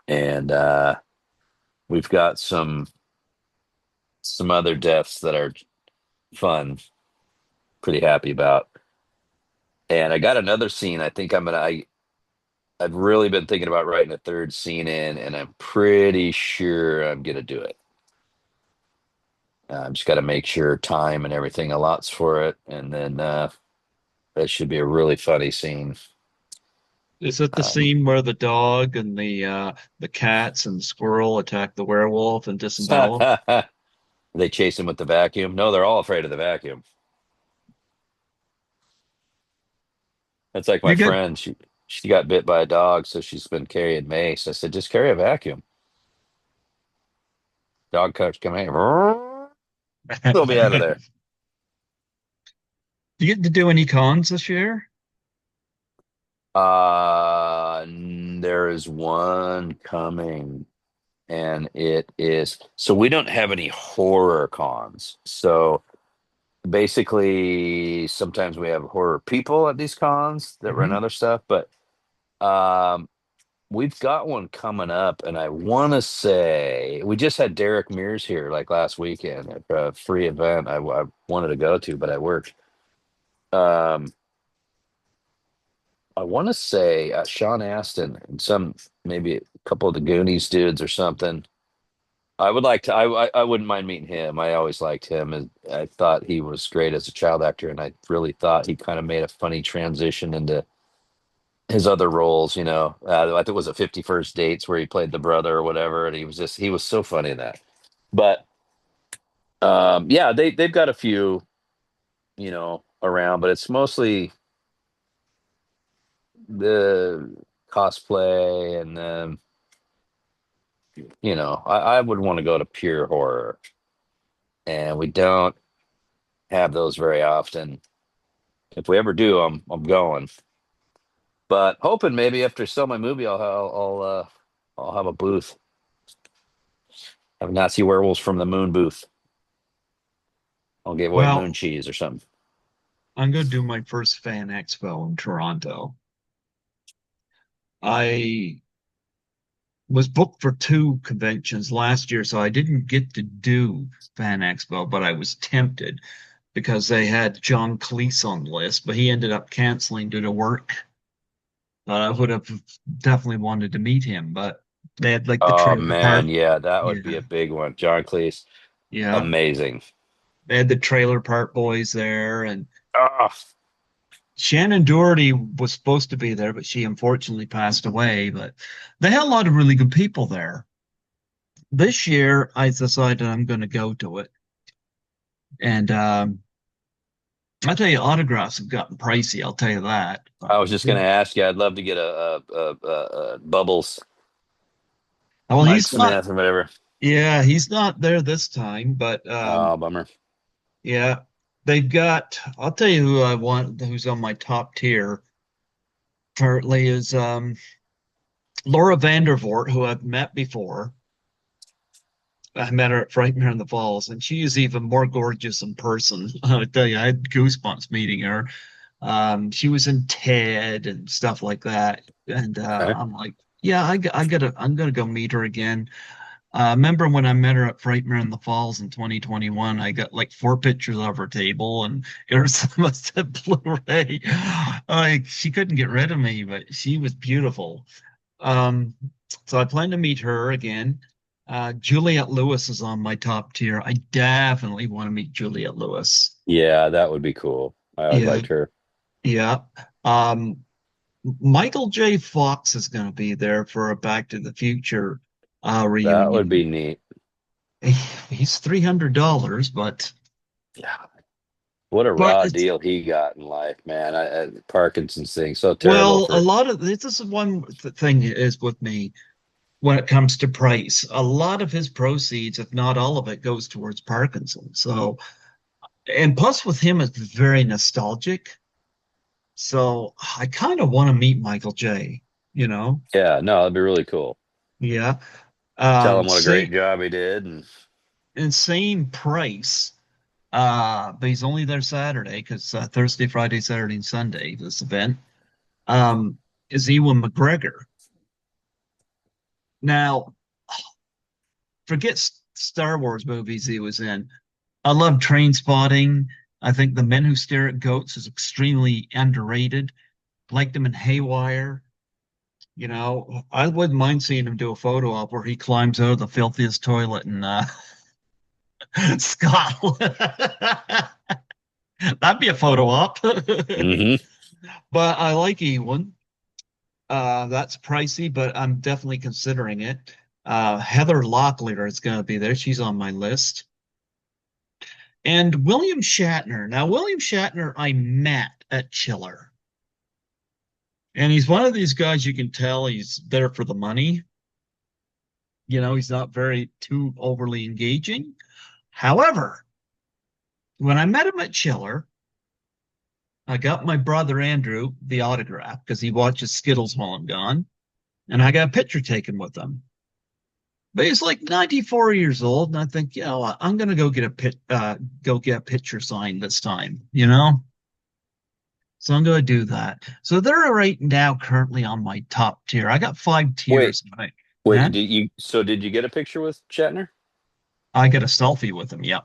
And we've got some other deaths that are fun, pretty happy about. And I got another scene. I think I've really been thinking about writing a third scene in, and I'm pretty sure I'm gonna do it. I've just got to make sure time and everything allots for it, and then that should be a really funny scene. Is it the Um, scene where the dog and the cats and the squirrel attack the werewolf and disembowel? they chase him with the vacuum. No, they're all afraid of the vacuum. That's like my You get friend. She got bit by a dog, so she's been carrying mace. I said, just carry a vacuum. Dog coach come here. They'll be out of there. you get to do any cons this year? There is one coming, and it is so we don't have any horror cons. So basically, sometimes we have horror people at these cons that run Mhm. other stuff, but um, we've got one coming up, and I want to say we just had Derek Mears here like last weekend at a free event I wanted to go to, but I worked. Um, I want to say Sean Astin and some maybe a couple of the Goonies dudes or something. I would like to. I wouldn't mind meeting him. I always liked him, and I thought he was great as a child actor, and I really thought he kind of made a funny transition into his other roles. I think it was a 51st Dates where he played the brother or whatever, and he was so funny in that. But yeah, they've got a few around, but it's mostly the cosplay and I would want to go to pure horror, and we don't have those very often. If we ever do, I'm going. But hoping maybe after I sell my movie, I'll have a booth, have Nazi werewolves from the moon booth. I'll give away moon Well, cheese or something. I'm going to do my first fan expo in Toronto. I was booked for two conventions last year, so I didn't get to do Fan Expo, but I was tempted because they had John Cleese on the list, but he ended up canceling due to work. I would have definitely wanted to meet him, but they had like the Oh trailer man, park. yeah, that would be Yeah, a big one. John Cleese, yeah. amazing. They had the trailer park boys there, and Oh, Shannon Doherty was supposed to be there, but she unfortunately passed away. But they had a lot of really good people there. This year, I decided I'm going to go to it. And I tell you, autographs have gotten pricey. I'll tell you that. I was just gonna ask you. I'd love to get a Bubbles Well, Mike he's not. Smith or whatever. Yeah, he's not there this time. But Oh, bummer. yeah, they've got. I'll tell you who I want. Who's on my top tier currently is Laura Vandervoort, who I've met before. I met her at Frightmare in the Falls, and she is even more gorgeous in person. I tell you, I had goosebumps meeting her. She was in TED and stuff like that, and Okay. I'm like, yeah, I'm gonna go meet her again. Remember when I met her at Frightmare in the Falls in 2021? I got like four pictures of her table, and it was must have Blu-ray. Like she couldn't get rid of me, but she was beautiful. Um, so I plan to meet her again. Juliette Lewis is on my top tier. I definitely want to meet Juliette Lewis. Yeah, that would be cool. I always Yeah, liked her. yeah. Michael J. Fox is going to be there for a Back to the Future. That would be reunion. neat. He's $300, Yeah. What a but raw it's deal he got in life, man. Parkinson's thing, so terrible well, a for. lot of this is one thing is with me when it comes to price. A lot of his proceeds, if not all of it, goes towards Parkinson's. So, and plus with him, it's very nostalgic. So I kind of want to meet Michael J. You know, Yeah, no, that'd be really cool. yeah. Tell him what a Same great job he did, and insane price. But he's only there Saturday because Thursday, Friday, Saturday, and Sunday, this event, is Ewan McGregor. Now, forget Star Wars movies he was in. I love Train Spotting. I think The Men Who Stare at Goats is extremely underrated. Liked him in Haywire. You know, I wouldn't mind seeing him do a photo op where he climbs out of the filthiest toilet in Scotland. That'd be a photo op. hmm But I like Ewan. That's pricey, but I'm definitely considering it. Heather Locklear is going to be there. She's on my list. And William Shatner. Now, William Shatner, I met at Chiller. And he's one of these guys you can tell he's there for the money. You know, he's not very too overly engaging. However, when I met him at Chiller, I got my brother Andrew the autograph because he watches Skittles while I'm gone. And I got a picture taken with him. But he's like 94 years old, and I think, you know, I'm gonna go get a picture signed this time, you know? So I'm gonna do that. So they're right now currently on my top tier. I got five Wait, tiers, right? wait, Huh? did you so did you get a picture with Shatner? I get a selfie with him. Yep.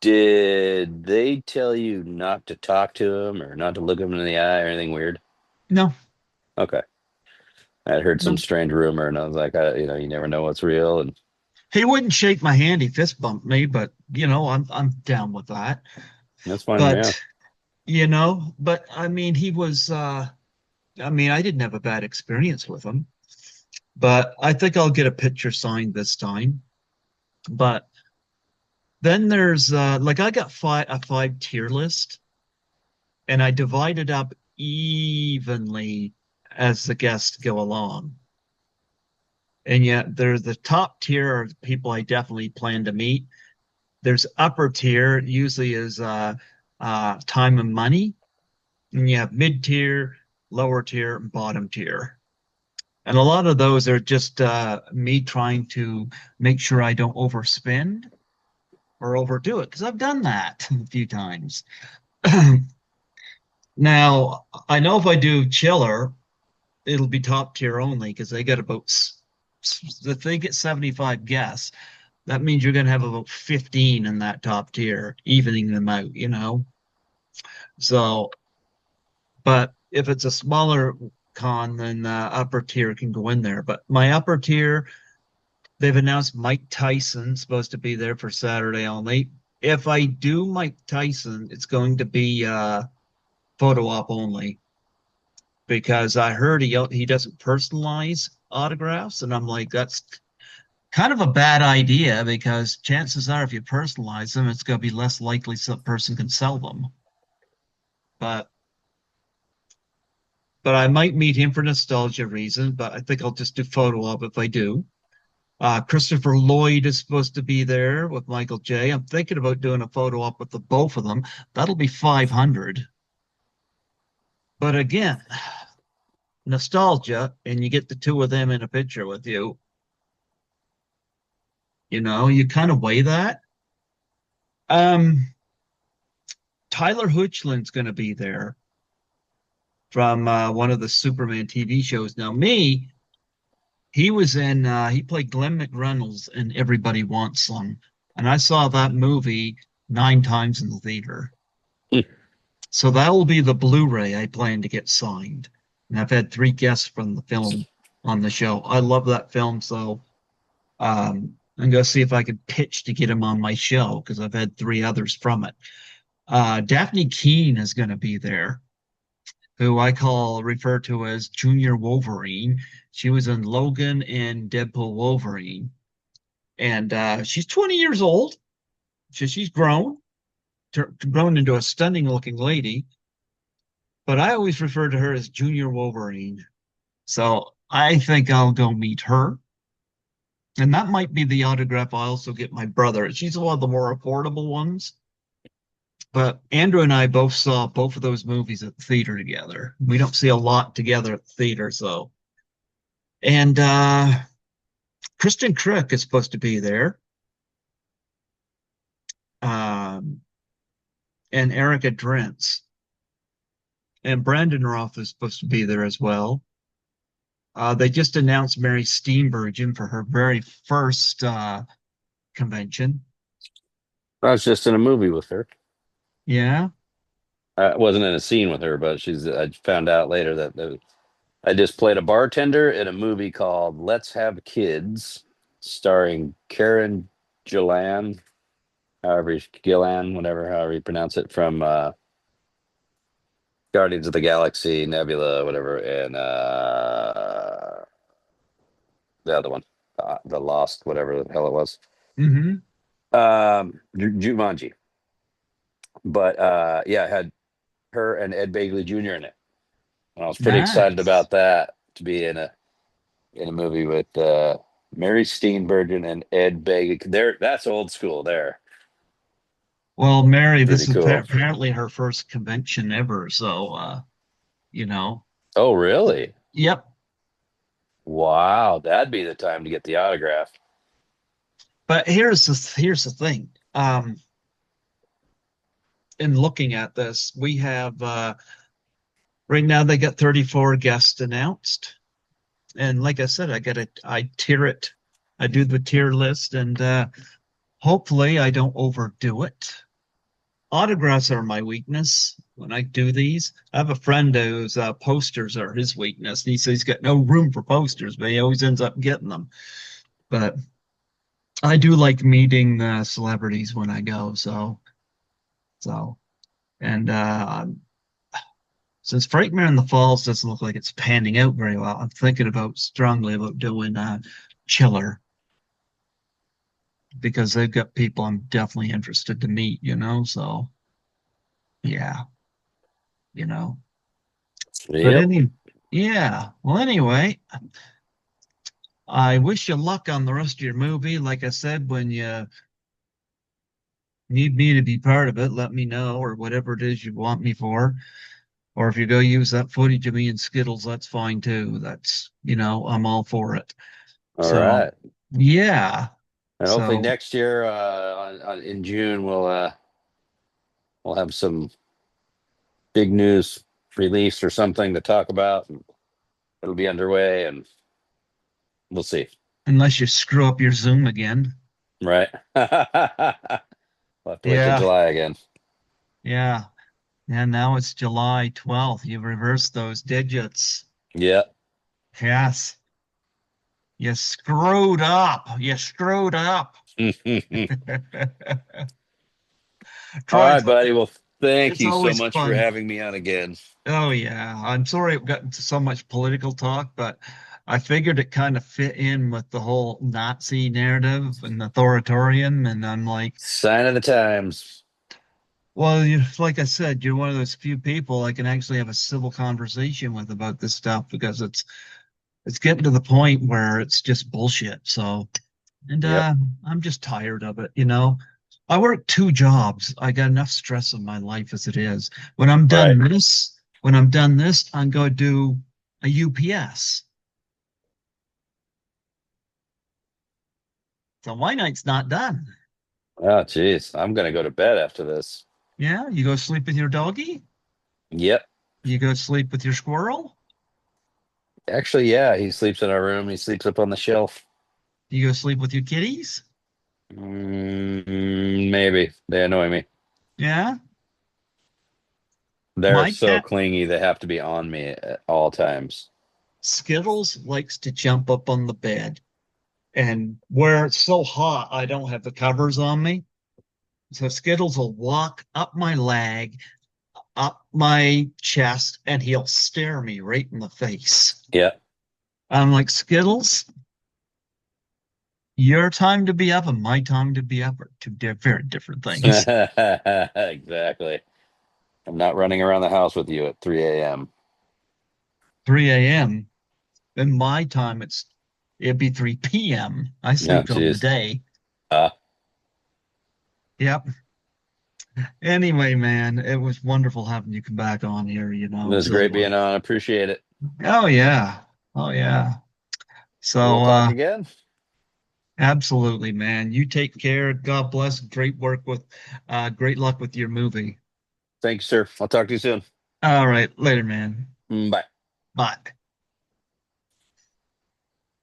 Did they tell you not to talk to him or not to look him in the eye or anything weird? No, Okay. I'd heard some no. strange rumor and I was like, you never know what's real. And He wouldn't shake my hand. He fist bumped me, but you know, I'm down with that. that's fine, yeah. But you know, but I mean, he was. I mean, I didn't have a bad experience with him, but I think I'll get a picture signed this time. But then there's like I got five tier list, and I divided up evenly as the guests go along. And yet there's the top tier of people I definitely plan to meet. There's upper tier, usually is time and money. And you have mid tier, lower tier, and bottom tier. And a lot of those are just me trying to make sure I don't overspend or overdo it because I've done that a few times. Now, I know if I do chiller, it'll be top tier only because they get about, if they get 75 guests, that means you're going to have about 15 in that top tier, evening them out, you know? So, but if it's a smaller con, then upper tier can go in there. But my upper tier, they've announced Mike Tyson supposed to be there for Saturday only. If I do Mike Tyson, it's going to be photo op only because I heard he doesn't personalize autographs, and I'm like, that's kind of a bad idea because chances are if you personalize them, it's going to be less likely some person can sell them. But I might meet him for nostalgia reasons, but I think I'll just do photo op if I do. Christopher Lloyd is supposed to be there with Michael J. I'm thinking about doing a photo op with the both of them. That'll be 500. But again, nostalgia, and you get the two of them in a picture with you. You know, you kind of weigh that. Um, Tyler Hoechlin's going to be there from one of the Superman TV shows. Now, he was in, he played Glenn McReynolds in Everybody Wants Some. And I saw that movie 9 times in the theater. So that will be the Blu-ray I plan to get signed. And I've had three guests from the film on the show. I love that film, so I'm going to see if I can pitch to get him on my show because I've had three others from it. Daphne Keene is going to be there. who I refer to as Junior Wolverine. She was in Logan and Deadpool Wolverine. And she's 20 years old. She's grown into a stunning looking lady. But I always refer to her as Junior Wolverine. So I think I'll go meet her. And that might be the autograph I also get my brother. She's one of the more affordable ones. But Andrew and I both saw both of those movies at the theater together. We don't see a lot together at the theater, so. And Kristen Crick is supposed to be there, um, and Erica Drentz, and Brandon Roth is supposed to be there as well. They just announced Mary Steenburgen for her very first convention. I was just in a movie with her. Yeah, I wasn't in a scene with her, but I found out later that I just played a bartender in a movie called Let's Have Kids, starring Karen Gillan, however you pronounce it, from Guardians of the Galaxy, Nebula, whatever, and the other one, the Lost, whatever the hell it was, hmm Jumanji. But yeah, it had her and Ed Begley Jr. in it. And I was pretty excited nice. about that, to be in a movie with Mary Steenburgen and Ed Begley. That's old school there. Well, Mary, Pretty this is cool. apparently her first convention ever, so you know. Oh, really? Yep. Wow, that'd be the time to get the autograph. But here's the thing. In looking at this, we have right now they got 34 guests announced. And like I said, I tier it. I do the tier list and hopefully I don't overdo it. Autographs are my weakness when I do these. I have a friend whose posters are his weakness. He says he's got no room for posters, but he always ends up getting them. But I do like meeting celebrities when I go. So, and since Frightmare in the Falls doesn't look like it's panning out very well, I'm thinking about strongly about doing Chiller because they've got people I'm definitely interested to meet, So yeah, you know. But Yep. yeah. Well, anyway, I wish you luck on the rest of your movie. Like I said, when you need me to be part of it, let me know or whatever it is you want me for. Or if you go use that footage of me and Skittles, that's fine too. I'm all for it. All So right. yeah. And hopefully So next year, in June, we'll have some big news release or something to talk about. And it'll be underway, and we'll see. unless you screw up your Zoom again. Right. We'll have to wait till Yeah. July again. Yeah. And now it's July 12th. You've reversed those digits. Yeah. Yes. You screwed up. You screwed up. All Troy, right, buddy. Well, thank it's you so always much for fun. having me on again. Oh yeah. I'm sorry it got into so much political talk, but I figured it kind of fit in with the whole Nazi narrative and authoritarian. And I'm like, Sign of the times. well, like I said, you're one of those few people I can actually have a civil conversation with about this stuff because it's getting to the point where it's just bullshit. So, and Yep. I'm just tired of it. I work two jobs. I got enough stress in my life as it is. Right. When I'm done this, I'm going to do a UPS. So my night's not done. Oh, geez. I'm gonna go to bed after this. Yeah, you go sleep with your doggy. Yep. You go sleep with your squirrel. Actually, yeah. He sleeps in our room. He sleeps up on the shelf. You go sleep with your kitties. Maybe they annoy me. Yeah, They're my so cat clingy. They have to be on me at all times. Skittles likes to jump up on the bed, and where it's so hot, I don't have the covers on me. So Skittles will walk up my leg, up my chest and he'll stare me right in the face. Yeah. I'm like, Skittles, your time to be up and my time to be up are very different things. Exactly. I'm not running around the house with you at 3 a.m. 3 a.m. In my time, it'd be 3 p.m. I No, sleep during the geez. day. Uh, Yep. Anyway, man, it was wonderful having you come back on here, it you know. was great So, being on. Appreciate it. oh yeah. Oh yeah. We'll So, talk again. absolutely, man. You take care. God bless. Great luck with your movie. Thanks, sir. I'll talk to you soon. All right. Later, man. Bye. Bye.